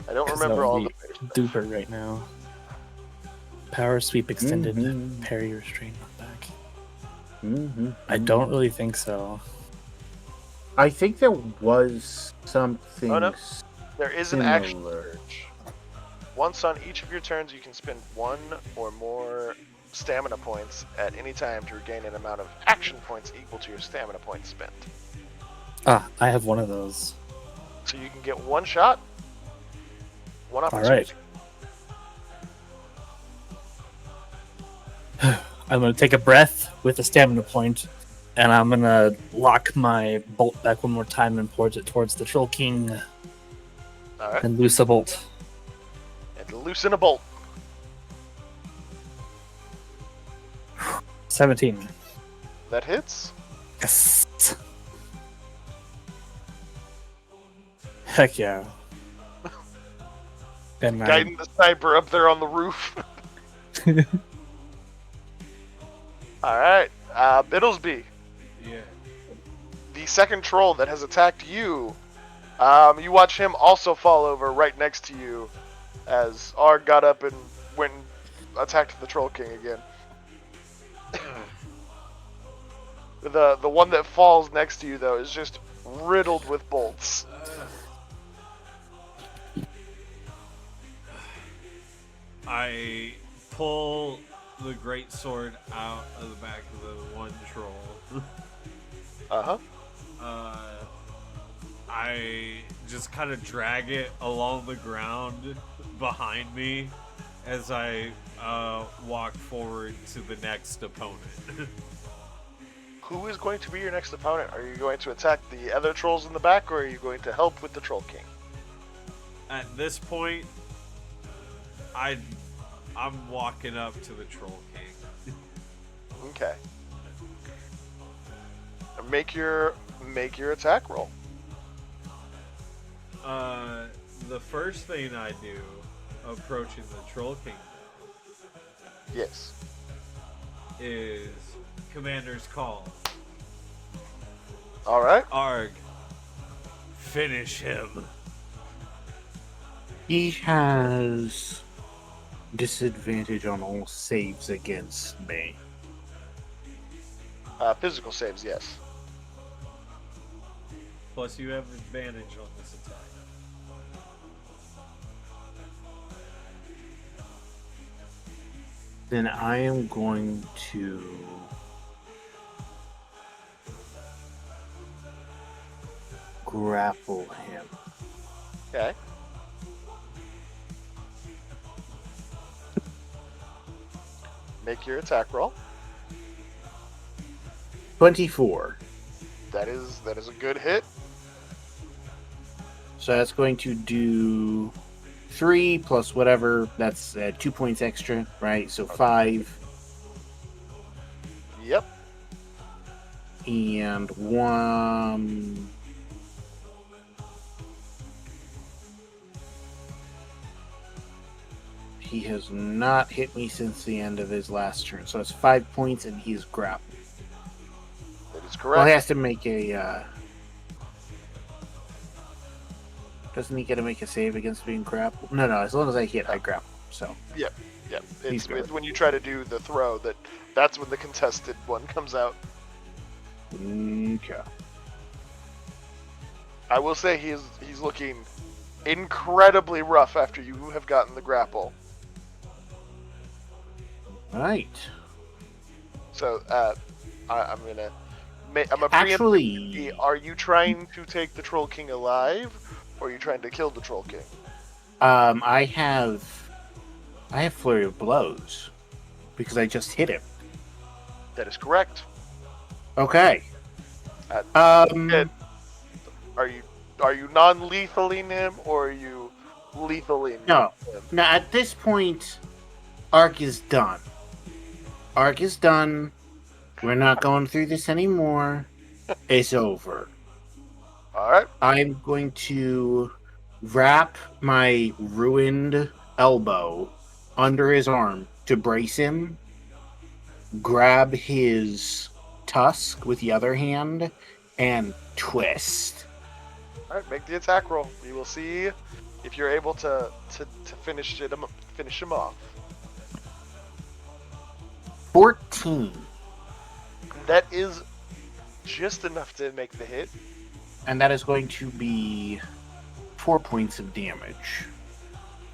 I don't 'Cause remember that all would the. be duper right now. Power sweep extended, Mhm. parry restrain knockback. I Mm-hmm. don't really think so. I think there was something Oh, no. There is an action similar. surge. Once on each of your turns, you can spend 1 or more stamina points at any time to regain an amount of action points equal to your stamina points spent. Ah, I have one of those. So you can get 1 shot, 1 All opportunity. right. I'm gonna take a breath with a stamina point, and I'm gonna lock my bolt back one more time and point it towards the Troll King All right, and loose a bolt. and loosen a bolt. 17. That hits. Yes. Heck yeah. And Guiding the sniper up there on the roof. All right, Bittlesbee, Yeah. the second troll that has attacked you. You watch him also fall over right next to you as Argh got up and went and attacked the Troll King again. The one that falls next to you though is just riddled with bolts. I pull the great sword out of the back of the one troll. Uh-huh. I just kind of drag it along the ground behind me as I walk forward to the next opponent. Who is going to be your next opponent? Are you going to attack the other trolls in the back, or are you going to help with the Troll King? At this point, I'm walking up to the Troll King. Okay. Make your attack roll. The first thing I do approaching the Troll King Yes. is Commander's Call. All right. Argh, finish him. He has disadvantage on all saves against me. Physical saves, yes. Plus, you have advantage on this attack. Then I am going to grapple him. Okay. Make your attack roll. 24. That is a good hit. So that's going to do 3 plus whatever. That's 2 points extra, right? So 5 Yep. and 1. He has not hit me since the end of his last turn. So it's 5 points and he's grappled. That is Well, correct. he has to make a. Doesn't he get to make a save against being grappled? No, as long as I hit, I grapple. So Yep. He's good. It's when you try to do the throw that's when the contested one comes out. okay. I will say he's looking incredibly rough after you have gotten the grapple. Right. So I'm gonna preempt. Actually, Are you trying to take the Troll King alive, or are you trying to kill the Troll King? I have flurry of blows because I just hit him. That is correct. Okay. Good. Are you non-lethaling him, or are you lethaling No. him? Now, at this point, Argh is done. Argh is done. We're not going through this anymore. It's over. All right. I'm going to wrap my ruined elbow under his arm to brace him, grab his tusk with the other hand, and twist. All right. Make the attack roll. We will see if you're able to finish him off. 14. That is just enough to make the hit. And that is going to be 4 points of damage.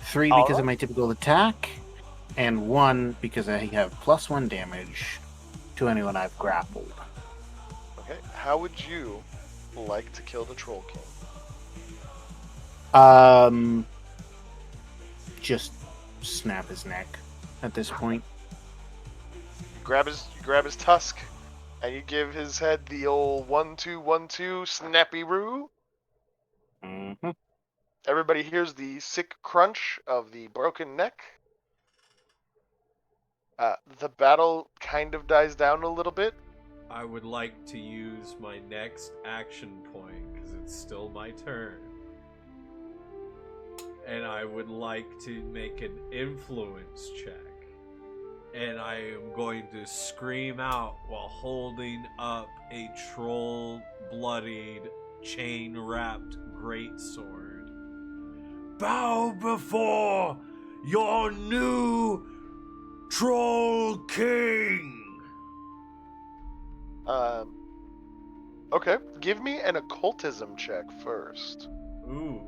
3 All because right. of my typical attack, and 1 because I have +1 damage to anyone I've grappled. Okay. How would you like to kill the Troll King? Just snap his neck at this point. You grab his tusk, and you give his head the old 1-2-1-2 snappy-roo. Mm-hmm. Everybody hears the sick crunch of the broken neck. The battle kind of dies down a little bit. I would like to use my next action point because it's still my turn. And I would like to make an influence check. And I am going to scream out while holding up a troll-bloodied, chain-wrapped greatsword. Bow before your new Troll King! Okay. Give me an occultism check first. Ooh.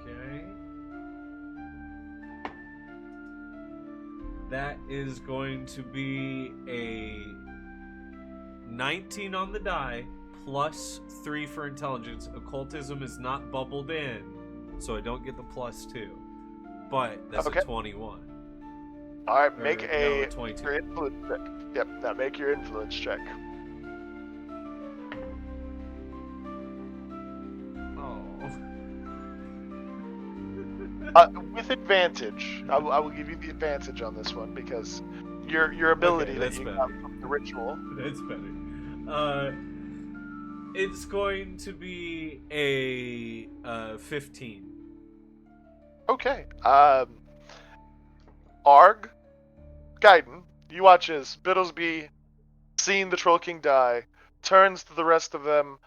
Okay. That is going to be a 19 on the die, plus 3 for intelligence. Occultism is not bubbled in, so I don't get the +2. But that's Okay. a 21. All right, Or, make no, a 22. your influence check. Yep, now make your influence check. Oh. With advantage, I will give you the advantage on this one because your ability that that's you better. got from the ritual. That's better. It's going to be a 15. Okay. Argh, Gaiden, you watch as Bittlesbee, seeing the Troll King die, turns to the rest of them,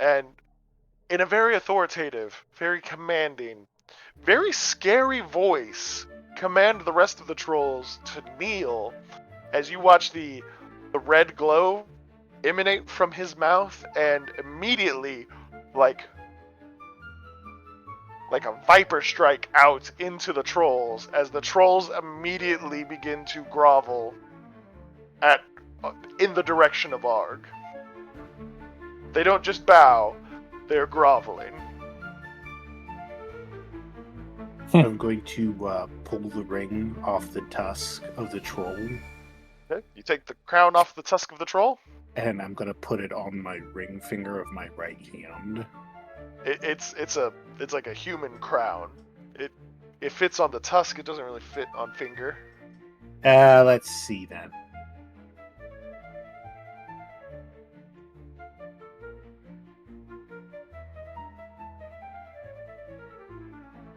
and in a very authoritative, very commanding, very scary voice, command the rest of the trolls to kneel as you watch the red glow emanate from his mouth, and immediately, like a viper strike out into the trolls as the trolls immediately begin to grovel in the direction of Argh. They don't just bow, they're groveling. I'm going to pull the ring off the tusk of the troll, Okay, you take the crown off the tusk of the troll. and I'm going to put it on my ring finger of my right hand. It's like a human crown. It fits on the tusk. It doesn't really fit on finger. Let's see then.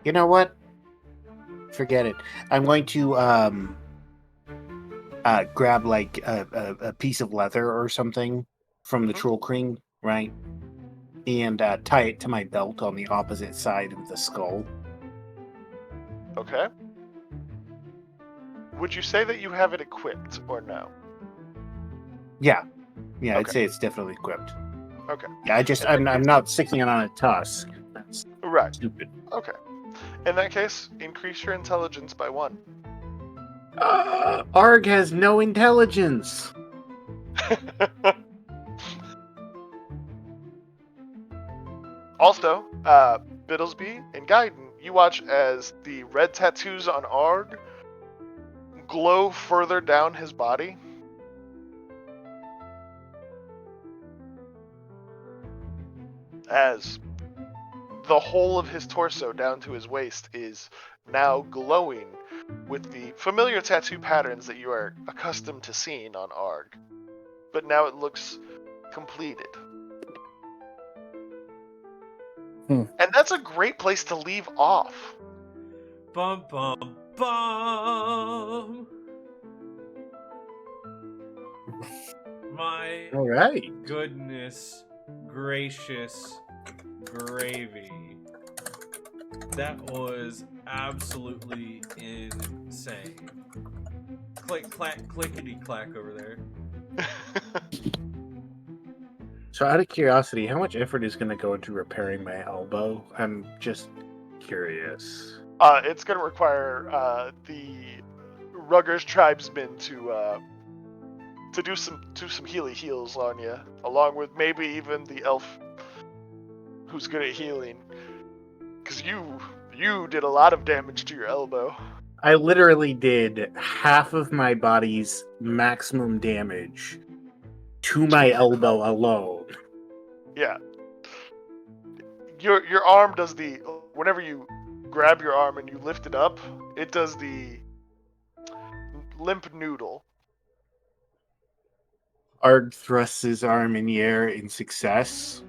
You know what? Forget it. I'm going to grab like a piece of leather or something from the Mhm. troll king, right? And tie it to my belt on the opposite side of the skull. Okay. Would you say that you have it equipped or no? Yeah, I'd Okay. say it's definitely equipped. Okay. Yeah, I'm not sticking it on a tusk. That's Right. stupid. Okay. In that case, increase your intelligence by 1. Argh has no intelligence. Also, Bittlesbee and Gaiden, you watch as the red tattoos on Argh glow further down his body, as the whole of his torso down to his waist is now glowing with the familiar tattoo patterns that you are accustomed to seeing on Argh. But now it looks completed. And that's a great place to leave off. Bum bum bum. My All right. goodness gracious gravy. That was absolutely insane. Click clack clickety clack over there. So, out of curiosity, how much effort is going to go into repairing my elbow? I'm just curious. It's going to require the Ruggers tribesmen to do some heals on you, along with maybe even the elf who's good at healing, because you did a lot of damage to your elbow. I literally did half of my body's maximum damage to my elbow alone. Yeah. Your arm does the, whenever you grab your arm and you lift it up, it does the limp noodle. Argh thrusts his arm in the air in success.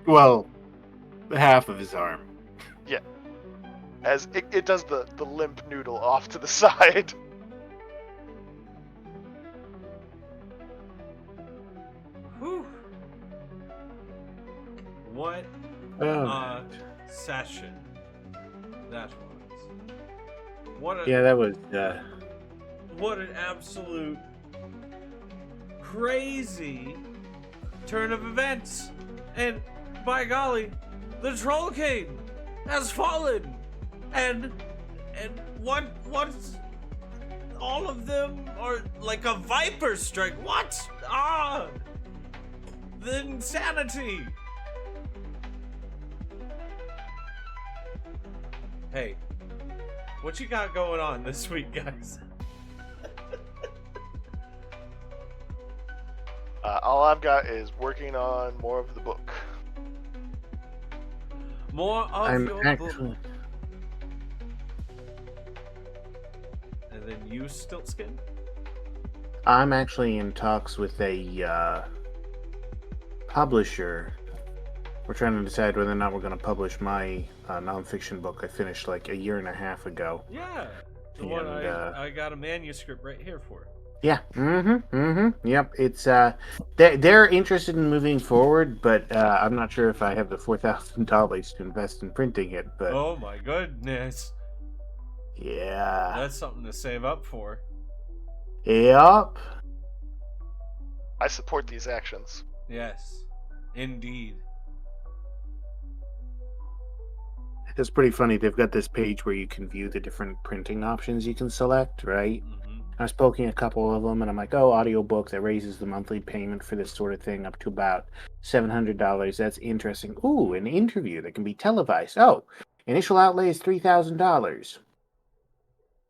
Well, half of his arm. Yeah. As it does the limp noodle off to the side. Whew. What Oh. session that was. What a Yeah, that was. what an absolute crazy turn of events. And by golly, the Trollcade has fallen. And what's all of them are like a viper strike. What? The insanity. Hey, what you got going on this week, guys? All I've got is working on more of the book. More of I'm your actually. book. And then you, Stiltskin? I'm actually in talks with a publisher. We're trying to decide whether or not we're going to publish my nonfiction book I finished like a year and a half ago. Yeah. The one And, I got a manuscript right here for. Yeah. Yep. It's they're interested in moving forward, but I'm not sure if I have the $4,000 to invest in printing it. But Oh my goodness. yeah. That's something to save up for. Yep. I support these actions. Yes. Indeed. It's pretty funny. They've got this page where you can view the different printing options you can select, right? Mm-hmm. I was poking a couple of them, and I'm like, oh, audiobook that raises the monthly payment for this sort of thing up to about $700. That's interesting. Ooh, an interview that can be televised. Oh, initial outlay is $3,000.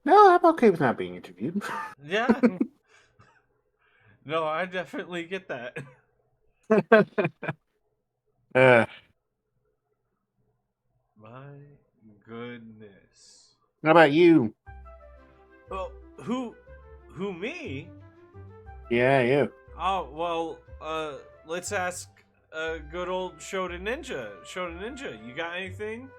No, I'm okay with not being interviewed. Yeah. No, I definitely get that. uh, My goodness. how about you? Well, who me? Yeah, you. Oh, well, let's ask good old Showdown Ninja. Showdown Ninja, you got anything?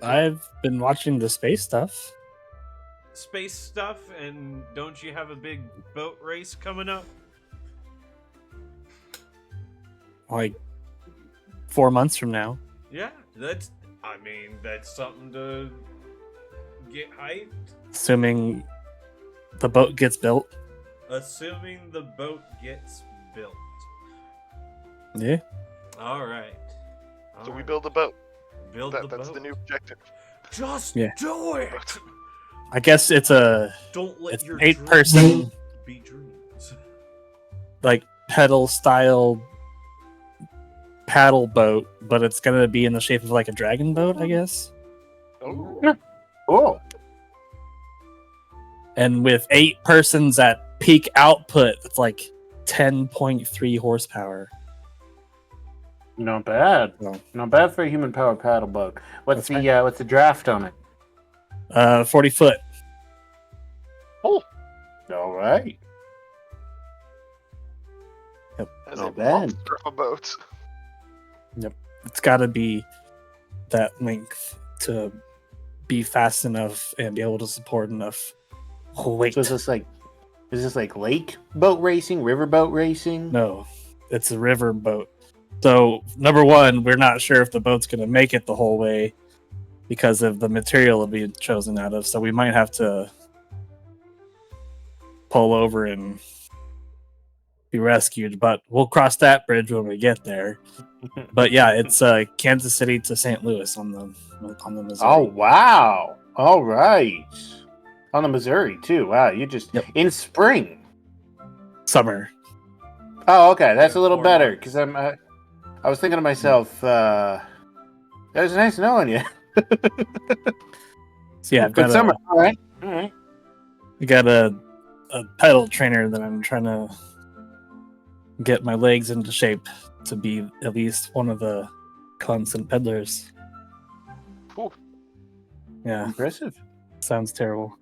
I've been watching the space stuff. Space stuff, and don't you have a big boat race coming up? Like 4 months from now. Yeah, that's something to get hyped. Assuming the boat gets built. Assuming the boat gets built. Yeah. All right. So we build a boat. Build That's boat. the new objective. Just Yeah. do it. I guess it's a Don't let it's your 8-person dreams be dreams. like pedal style paddle boat, but it's gonna be in the shape of like a dragon boat, I guess. Oh. Oh, And with 8 persons at peak output, it's like 10.3 horsepower. Not bad. No. Not bad for a human powered paddle boat. What's That's the what's the draft on it? 40 foot. Oh, All right. that's Not a bad. monster of a boat. It's got to be that length to be fast enough and be able to support enough weight. So is this like lake boat racing, river boat racing? No, it's a river boat. So, number one, we're not sure if the boat's going to make it the whole way because of the material it'll be chosen out of. So, we might have to pull over and be rescued. But we'll cross that bridge when we get there. But yeah, it's Kansas City to St. Louis on the Missouri. Oh wow! All right, on the Missouri too. Wow, you just in spring. Summer. Oh, okay, that's Yeah, a little 4 better months. because I was thinking to myself, there's nice knowing you. So yeah, I've Good got summer. All right. I got a pedal trainer that I'm trying to get my legs into shape to be at least one of the constant peddlers. Ooh. Yeah, Impressive. sounds terrible.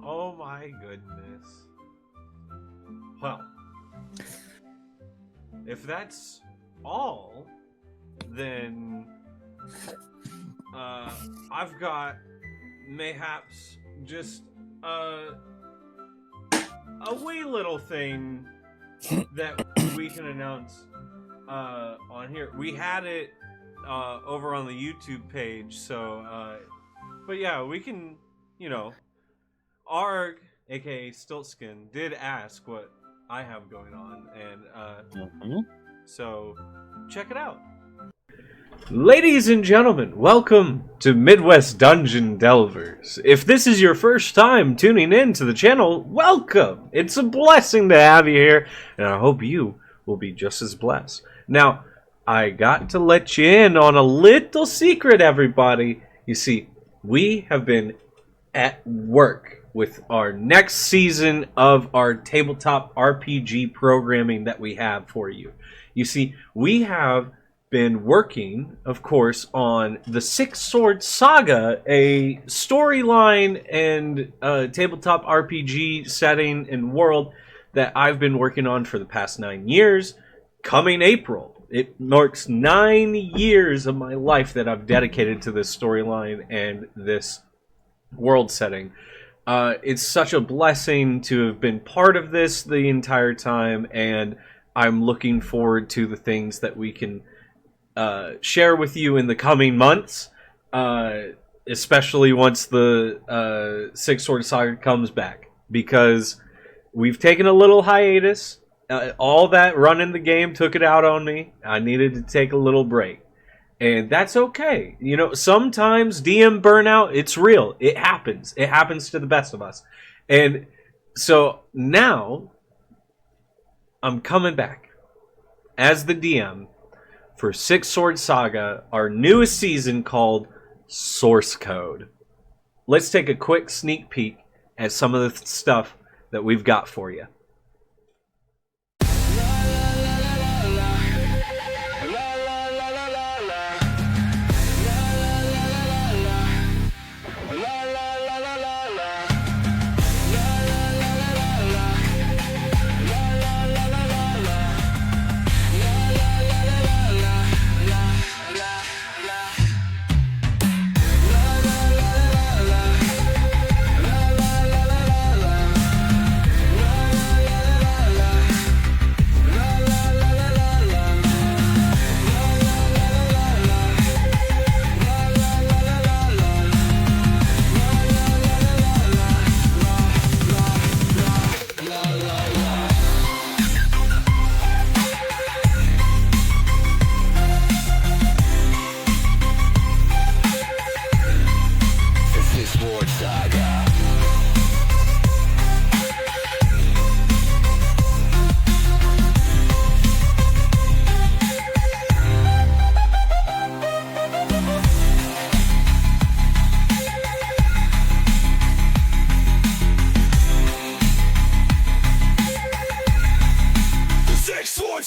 Oh my goodness. Well, if that's all, then I've got mayhaps just a wee little thing that we can announce on here. We had it over on the YouTube page, so but yeah, we can, Argh, aka Stiltskin, did ask what I have going on, and so check it out. Ladies and gentlemen, welcome to Midwest Dungeon Delvers. If this is your first time tuning in to the channel, welcome! It's a blessing to have you here, and I hope you will be just as blessed. Now, I got to let you in on a little secret, everybody. You see, we have been at work with our next season of our tabletop RPG programming that we have for you. You see, we have been working, of course, on the Six Sword Saga, a storyline and tabletop RPG setting and world that I've been working on for the past 9 years. Coming April, it marks 9 years of my life that I've dedicated to this storyline and this world setting. It's such a blessing to have been part of this the entire time, and I'm looking forward to the things that we can share with you in the coming months, especially once the Six Sword Saga comes back, because we've taken a little hiatus. All that running the game took it out on me. I needed to take a little break, and that's okay. Sometimes DM burnout, it's real. It happens to the best of us. And so now I'm coming back as the DM for Six Sword Saga, our newest season called Source Code. Let's take a quick sneak peek at some of the stuff that we've got for you.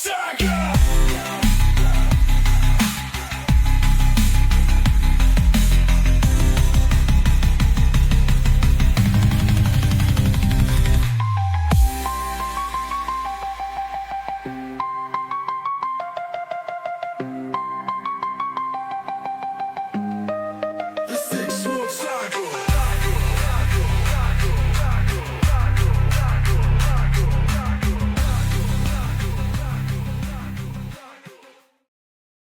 Attacker!